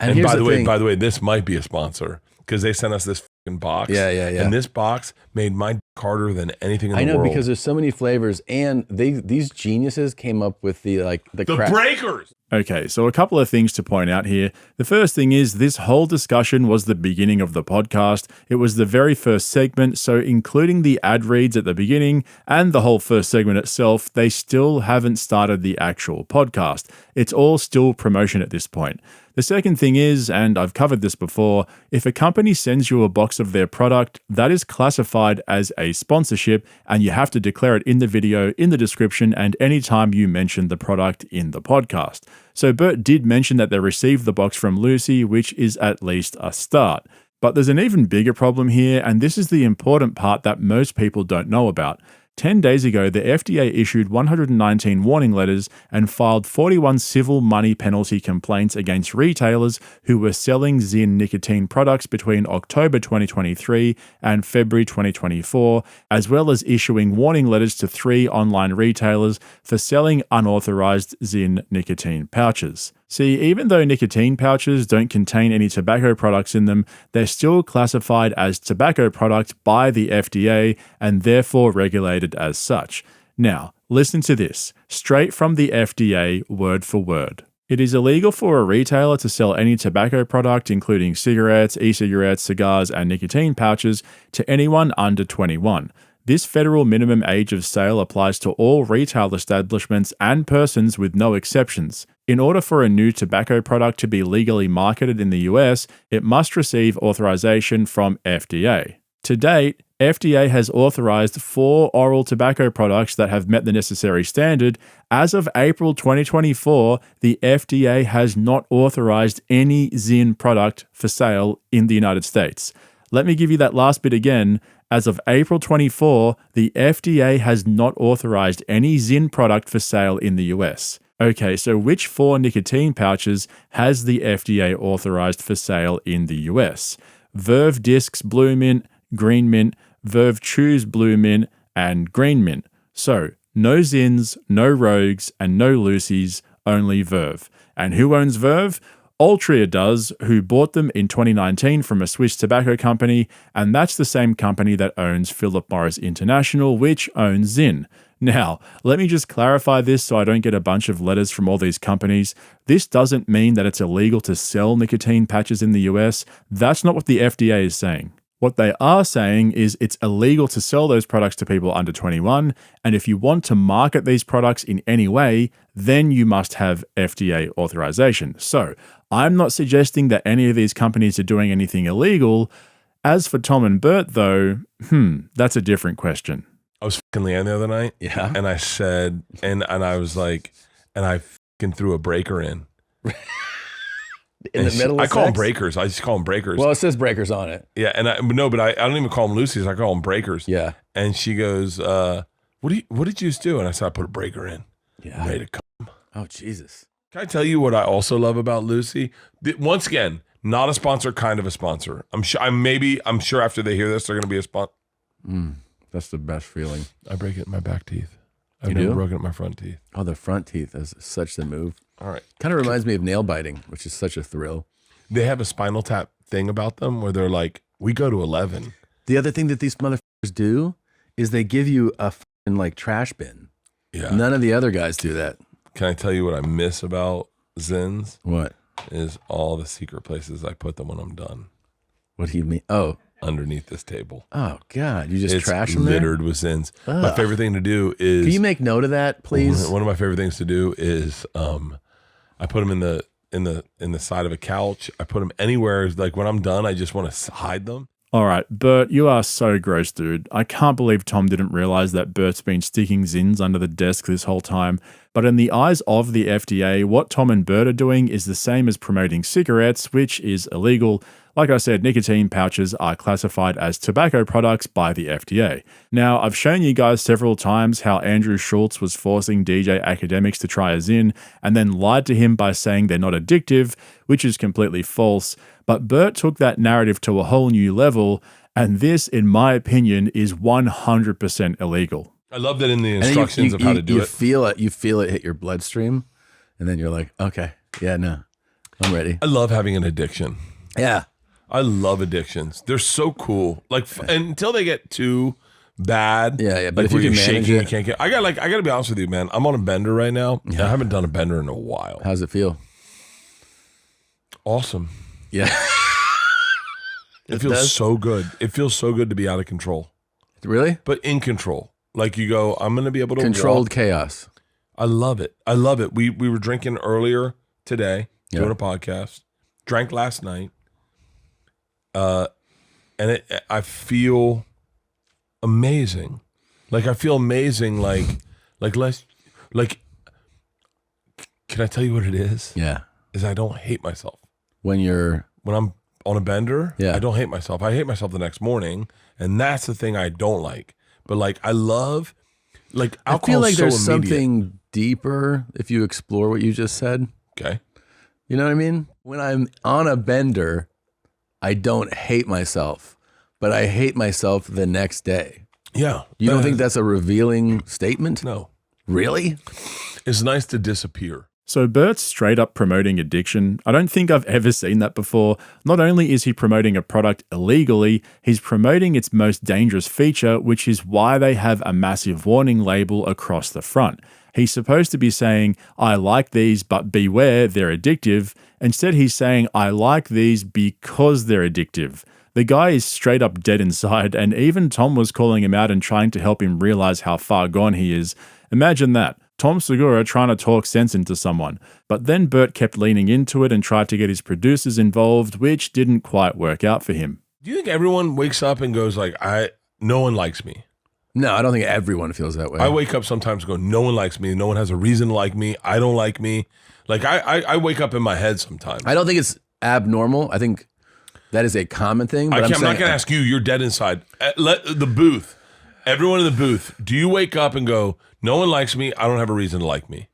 And, And here's by the thing. way, this might be a sponsor because they sent us this fucking box. Yeah. And this box made my dick harder than anything in the I know world. because there's so many flavors, and these geniuses came up with the breakers. Okay, so a couple of things to point out here. The first thing is this whole discussion was the beginning of the podcast. It was the very first segment, so including the ad reads at the beginning and the whole first segment itself, they still haven't started the actual podcast. It's all still promotion at this point. The second thing is, and I've covered this before, if a company sends you a box of their product, that is classified as a sponsorship, and you have to declare it in the video, in the description, and anytime you mention the product in the podcast. So Bert did mention that they received the box from Lucy, which is at least a start. But there's an even bigger problem here, and this is the important part that most people don't know about. 10 days ago, the FDA issued 119 warning letters and filed 41 civil money penalty complaints against retailers who were selling Zyn nicotine products between October 2023 and February 2024, as well as issuing warning letters to 3 online retailers for selling unauthorized Zyn nicotine pouches. See, even though nicotine pouches don't contain any tobacco products in them, they're still classified as tobacco products by the FDA and therefore regulated as such. Now, listen to this, straight from the FDA, word for word. It is illegal for a retailer to sell any tobacco product, including cigarettes, e-cigarettes, cigars, and nicotine pouches, to anyone under 21. This federal minimum age of sale applies to all retail establishments and persons with no exceptions. In order for a new tobacco product to be legally marketed in the US, it must receive authorization from FDA. To date, FDA has authorized 4 oral tobacco products that have met the necessary standard. As of April 2024, the FDA has not authorized any Zyn product for sale in the United States. Let me give you that last bit again. As of April 24, the FDA has not authorized any Zyn product for sale in the US. Okay, so which 4 nicotine pouches has the FDA authorized for sale in the US? Verve Discs Blue Mint, Green Mint, Verve Chews Blue Mint, and Green Mint. So, no Zyns, no Rogues, and no Lucys, only Verve. And who owns Verve? Altria does, who bought them in 2019 from a Swiss tobacco company, and that's the same company that owns Philip Morris International, which owns Zyn. Now, let me just clarify this so I don't get a bunch of letters from all these companies. This doesn't mean that it's illegal to sell nicotine patches in the US. That's not what the FDA is saying. What they are saying is it's illegal to sell those products to people under 21, and if you want to market these products in any way, then you must have FDA authorization. So, I'm not suggesting that any of these companies are doing anything illegal. As for Tom and Bert, though, that's a different question. I was fucking Leanne the other night. Yeah. And I said, and I was like, and I fucking threw a breaker in. In the middle of I call them sex? breakers. I just call them breakers. Well, it says breakers on it. Yeah, and I don't even call them Lucy's. I call them breakers. Yeah. And she goes, what did you just do? And I said, I put a breaker in. Yeah. Made it come. Oh, Jesus. Can I tell you what I also love about Lucy? Once again, not a sponsor, kind of a sponsor. I'm sure after they hear this, they're going to be a sponsor. That's the best feeling. I break it in my back teeth. I've You never do? broken it in my front teeth. Oh, the front teeth is such the move. All right. Kind of reminds me of nail biting, which is such a thrill. They have a Spinal Tap thing about them where they're like, we go to 11. The other thing that these motherfuckers do is they give you a fucking like trash bin. Yeah. None of the other guys do that. Can I tell you what I miss about Zyns? What? Is all the secret places I put them when I'm done. What do you mean? Oh. Underneath this table. Oh, God. You just It's trash them there? littered with Zyns. My Ugh. favorite thing to do is... Can you make note of that, please? One of my favorite things to do is I put them in the side of a couch. I put them anywhere. Like when I'm done, I just want to hide them. All right, Bert, you are so gross, dude. I can't believe Tom didn't realize that Bert's been sticking Zyns under the desk this whole time. But in the eyes of the FDA, what Tom and Bert are doing is the same as promoting cigarettes, which is illegal. Like I said, nicotine pouches are classified as tobacco products by the FDA. Now, I've shown you guys several times how Andrew Schultz was forcing DJ academics to try a Zyn and then lied to him by saying they're not addictive, which is completely false. But Bert took that narrative to a whole new level, and this, in my opinion, is 100% illegal. I love that in the instructions of how to do it. You feel it hit your bloodstream, and then you're like, okay, yeah, no, I'm ready. I love having an addiction. Yeah. I love addictions. They're so cool. Like until they get too bad. Yeah. But Like if where you you're can manage shaking, it, you can't get. I got to be honest with you, man. I'm on a bender right now. I haven't done a bender in a while. how's it feel? Awesome. Yeah. It feels so good. It feels so good to be out of control, Really? but in control. Like you go, I'm going to be able to Controlled walk. chaos. I love it. I love it. We were drinking earlier today, doing a podcast. Drank last night. And I feel amazing. Like I feel amazing. Like can I tell you what it is? Yeah. Is I don't hate myself. When I'm on a bender, Yeah. I don't hate myself. I hate myself the next morning, and that's the thing I don't like. But like I love, like I alcohol feel like is so there's immediate. something deeper if you explore what you just said. Okay. You know what I mean? When I'm on a bender, I don't hate myself, but I hate myself the next day. Yeah. You don't think that's a revealing statement? No. Really? It's nice to disappear. So Bert's straight up promoting addiction. I don't think I've ever seen that before. Not only is he promoting a product illegally, he's promoting its most dangerous feature, which is why they have a massive warning label across the front. He's supposed to be saying, I like these, but beware, they're addictive. Instead, he's saying, I like these because they're addictive. The guy is straight up dead inside, and even Tom was calling him out and trying to help him realize how far gone he is. Imagine that. Tom Segura trying to talk sense into someone. But then Bert kept leaning into it and tried to get his producers involved, which didn't quite work out for him. Do you think everyone wakes up and goes like, no one likes me? No, I don't think everyone feels that way. I wake up sometimes and go, no one likes me. No one has a reason to like me. I don't like me. Like I wake up in my head sometimes. I don't think it's abnormal. I think that is a common thing. But I'm saying, not going to ask you. You're dead inside. Let the booth. Everyone in the booth. Do you wake up and go, no one likes me. I don't have a reason to like me.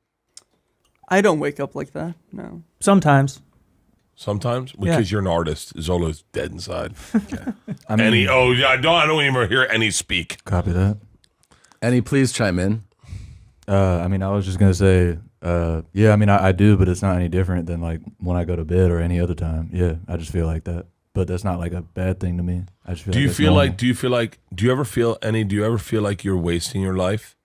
I don't wake up like that. No. Sometimes. Sometimes because you're an artist. Zolo's dead inside. I mean, I don't even hear any speak. copy that. Annie, please chime in. I mean, I was just gonna say, yeah. I mean, I do, but it's not any different than like when I go to bed or any other time. Yeah, I just feel like that. But that's not like a bad thing to me. I just feel. Do like you that's feel normal. like? Do you ever feel like you're wasting your life?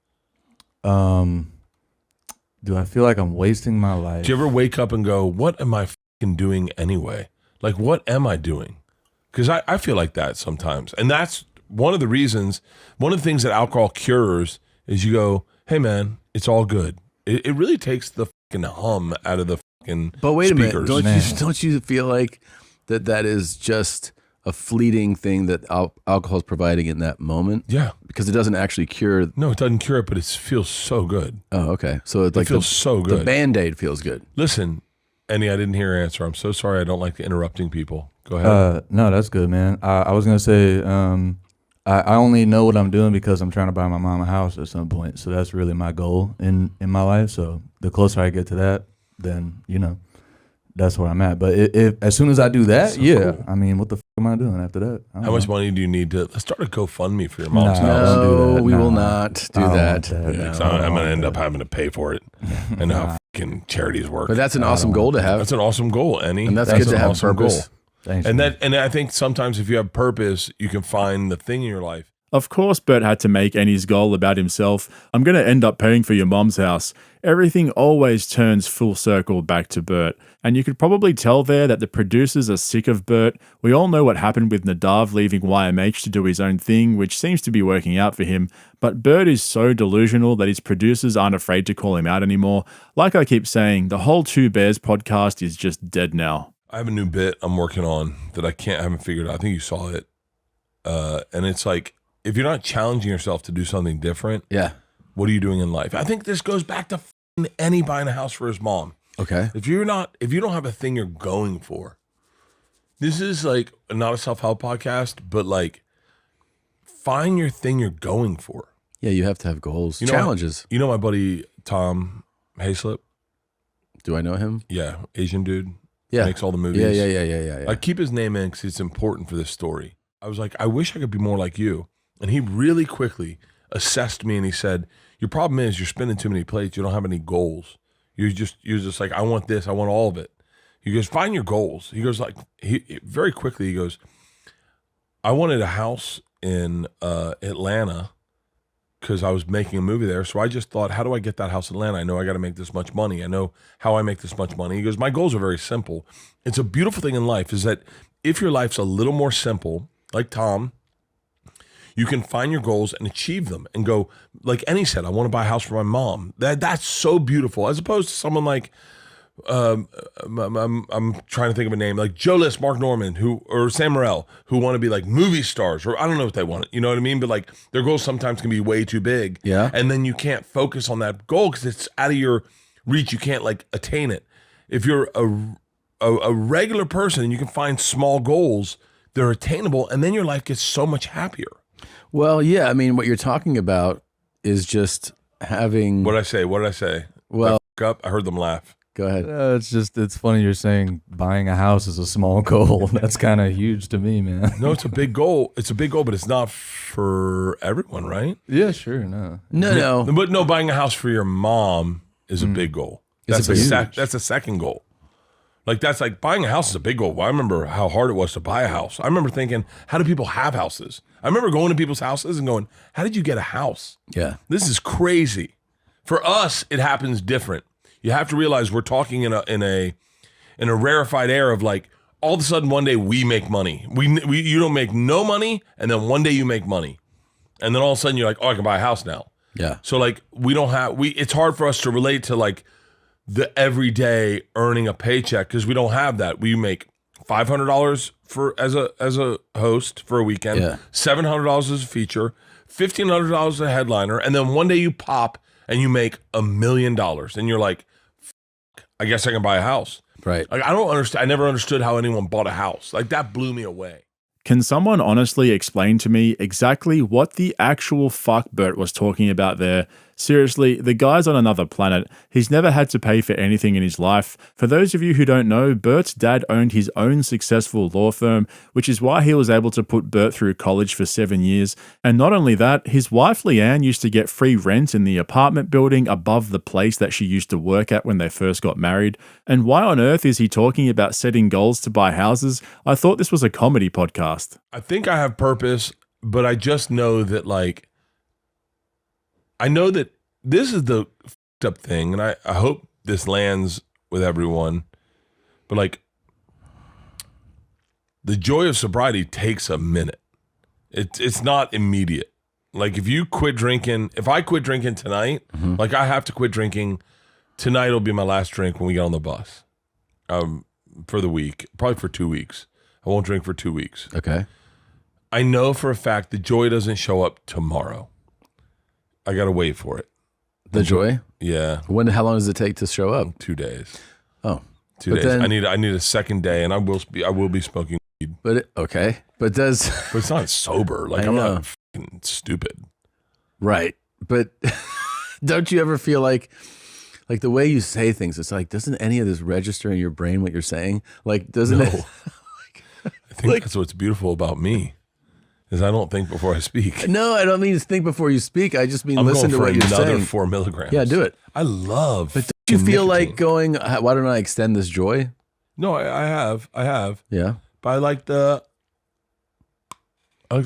Do I feel like I'm wasting my life? Do you ever wake up and go, what am I fucking doing anyway? Like, what am I doing? Because I feel like that sometimes. And that's one of the reasons, one of the things that alcohol cures is you go, hey, man, it's all good. It really takes the fucking hum out of the fucking But wait speakers. a minute. Don't you feel like that is just a fleeting thing that alcohol is providing in that moment? Yeah. Because it doesn't actually cure. No, it doesn't cure it, but it feels so good. Oh, okay. So it's like It feels so good. The Band-Aid feels good. Listen, Annie, I didn't hear your answer. I'm so sorry. I don't like interrupting people. Go ahead. No, that's good, man. I was gonna say, I only know what I'm doing because I'm trying to buy my mom a house at some point. So that's really my goal in my life. So the closer I get to that, then that's where I'm at. But if as soon as I do that, Cool. I mean, what the am I doing after that? I don't How much know. money do you need to let's start a GoFundMe for your mom's Nah. house? don't do No, that. we will Nah. not do I don't that. want that. Yeah, No, so I don't I'm going want to end that. up having to pay for it. I know how fucking charities work. But that's an awesome goal to have. That's an awesome goal, Annie. And that's good good to have purpose. Thanks, And man. and I think sometimes if you have purpose, you can find the thing in your life. Of course, Bert had to make Annie's goal about himself. I'm going to end up paying for your mom's house. Everything always turns full circle back to Bert. And you could probably tell there that the producers are sick of Bert. We all know what happened with Nadav leaving YMH to do his own thing, which seems to be working out for him. But Bert is so delusional that his producers aren't afraid to call him out anymore. Like I keep saying, the whole Two Bears podcast is just dead now. I have a new bit I'm working on that I haven't figured out. I think you saw it. And it's like, if you're not challenging yourself to do something different, Yeah. what are you doing in life? I think this goes back to Annie buying a house for his mom. Okay. If you don't have a thing you're going for, this is like not a self-help podcast, but like find your thing you're going for. Yeah, you have to have goals. You know Challenges. You know my buddy Tom Hayslip? Do I know him? Yeah, Asian dude. Yeah. Makes all the movies. Yeah. I keep his name in because it's important for this story. I was like, I wish I could be more like you. And he really quickly assessed me and he said, your problem is you're spinning too many plates. You don't have any goals. You're just like, I want this. I want all of it. He goes, find your goals. He goes like, very quickly, he goes, I wanted a house in Atlanta because I was making a movie there. So I just thought, how do I get that house in Atlanta? I know I got to make this much money. I know how I make this much money. He goes, my goals are very simple. It's a beautiful thing in life is that if your life's a little more simple, like Tom, you can find your goals and achieve them and go, like Annie said, I want to buy a house for my mom. That's so beautiful. As opposed to someone like, I'm trying to think of a name, like Joe List, Mark Norman, or Sam Morril, who want to be like movie stars, or I don't know what they want. You know what I mean? But like their goals sometimes can be way too big. Yeah. And then you can't focus on that goal because it's out of your reach. You can't like attain it. If you're a regular person and you can find small goals, they're attainable, and then your life gets so much happier. Well, yeah. I mean, what you're talking about is just having. What did I say? Well, I heard them laugh. Go ahead. It's funny you're saying buying a house is a small goal. That's kind of huge to me, man. No, it's a big goal. It's a big goal, but it's not for everyone, right? Yeah, sure. No. But no, buying a house for your mom is a big goal. That's a second goal. Like that's like buying a house is a big goal. I remember how hard it was to buy a house. I remember thinking, how do people have houses? I remember going to people's houses and going, how did you get a house? Yeah. This is crazy. For us, it happens different. You have to realize we're talking in a rarefied air of like all of a sudden one day we make money. You don't make no money, and then one day you make money, and then all of a sudden you're like, oh, I can buy a house now. Yeah. So like it's hard for us to relate to like the everyday earning a paycheck because we don't have that. We make $500 as a host for a weekend, $700 as a feature, $1,500 as a headliner, and then one day you pop and you make $1 million, and you're like, I guess I can buy a house. Right. Like I don't understand. I never understood how anyone bought a house. Like that blew me away. Can someone honestly explain to me exactly what the actual fuck Bert was talking about there? Seriously, the guy's on another planet. He's never had to pay for anything in his life. For those of you who don't know, Bert's dad owned his own successful law firm, which is why he was able to put Bert through college for 7 years. And not only that, his wife Leanne used to get free rent in the apartment building above the place that she used to work at when they first got married. And why on earth is he talking about setting goals to buy houses? I thought this was a comedy podcast. I think I have purpose, but I just know that like, I know that this is the fucked up thing, and I hope this lands with everyone, but like the joy of sobriety takes a minute. It's not immediate. Like if I quit drinking tonight, like I have to quit drinking tonight. Will be my last drink when we get on the bus for the week, probably for 2 weeks. I won't drink for 2 weeks. Okay. I know for a fact the joy doesn't show up tomorrow. I got to wait for it. The joy? Yeah. How long does it take to show up? 2 days. Oh. 2 days. I need a second day, and I will be smoking weed. But it's not sober. Like I'm not fucking stupid. Right. But don't you ever feel like the way you say things, it's like, doesn't any of this register in your brain what you're saying? Like, doesn't it? I think that's what's beautiful about me. Is I don't think before I speak. No, I don't mean to think before you speak. I just mean listen to what you're saying. Another 4 milligrams. Yeah, do it. I love. But don't you feel like going, why don't I extend this joy? No, I have. Yeah. But I like the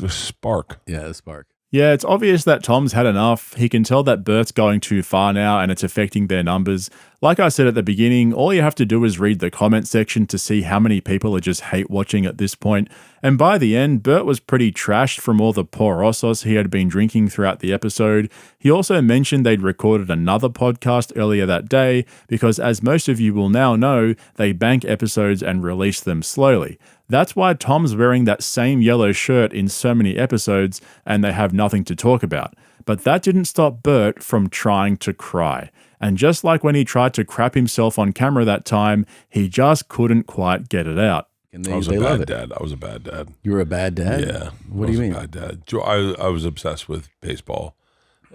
spark. Yeah, the spark. Yeah, it's obvious that Tom's had enough. He can tell that Bert's going too far now and it's affecting their numbers. Like I said at the beginning, all you have to do is read the comment section to see how many people are just hate watching at this point. And by the end, Bert was pretty trashed from all the porosos he had been drinking throughout the episode. He also mentioned they'd recorded another podcast earlier that day because, as most of you will now know, they bank episodes and release them slowly. That's why Tom's wearing that same yellow shirt in so many episodes and they have nothing to talk about. But that didn't stop Bert from trying to cry. And just like when he tried to crap himself on camera that time, he just couldn't quite get it out. I was a bad dad. I was a bad dad. You were a bad dad? Yeah. What do you mean? Bad dad. I was obsessed with baseball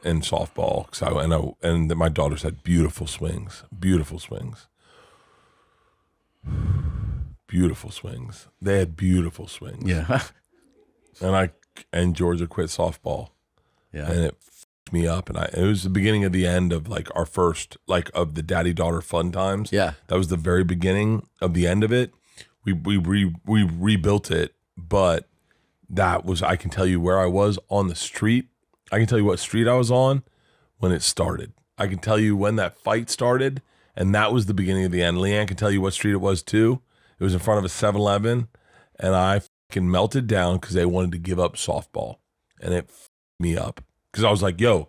and softball and my daughters had beautiful swings. Beautiful swings. Beautiful swings. They had beautiful swings. Yeah. And Georgia quit softball. Yeah. And it f***ed me up, and it was the beginning of the end of like our first of the daddy-daughter fun times. Yeah. That was the very beginning of the end of it. We rebuilt it, but that was, I can tell you where I was on the street. I can tell you what street I was on when it started. I can tell you when that fight started, and that was the beginning of the end. Leanne can tell you what street it was too. It was in front of a 7-Eleven, and I fucking melted down because they wanted to give up softball, and it fucked me up because I was like, yo,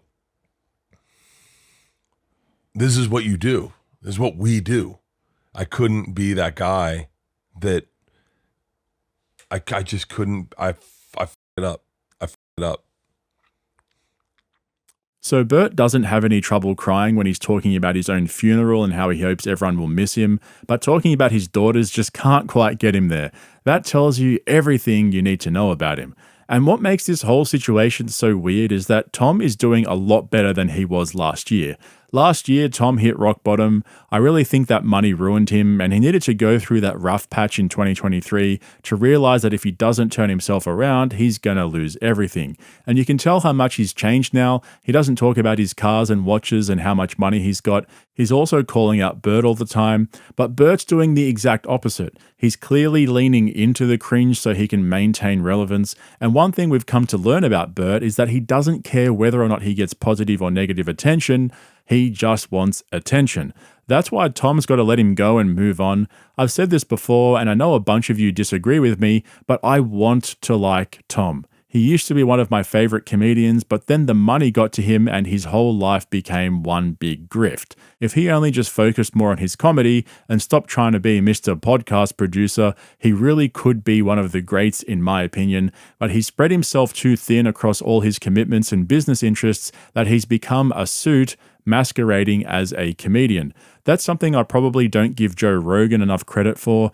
this is what you do. This is what we do. I couldn't be that guy that I just couldn't. I fucked it up. I fucked it up. So Bert doesn't have any trouble crying when he's talking about his own funeral and how he hopes everyone will miss him, but talking about his daughters just can't quite get him there. That tells you everything you need to know about him. And what makes this whole situation so weird is that Tom is doing a lot better than he was last year. Last year, Tom hit rock bottom. I really think that money ruined him, and he needed to go through that rough patch in 2023 to realize that if he doesn't turn himself around, he's going to lose everything. And you can tell how much he's changed now. He doesn't talk about his cars and watches and how much money he's got. He's also calling out Bert all the time, but Bert's doing the exact opposite. He's clearly leaning into the cringe so he can maintain relevance. And one thing we've come to learn about Bert is that he doesn't care whether or not he gets positive or negative attention. He just wants attention. That's why Tom's got to let him go and move on. I've said this before, and I know a bunch of you disagree with me, but I want to like Tom. He used to be one of my favorite comedians, but then the money got to him and his whole life became one big grift. If he only just focused more on his comedy and stopped trying to be Mr. Podcast Producer, he really could be one of the greats in my opinion, but he spread himself too thin across all his commitments and business interests that he's become a suit masquerading as a comedian. That's something I probably don't give Joe Rogan enough credit for.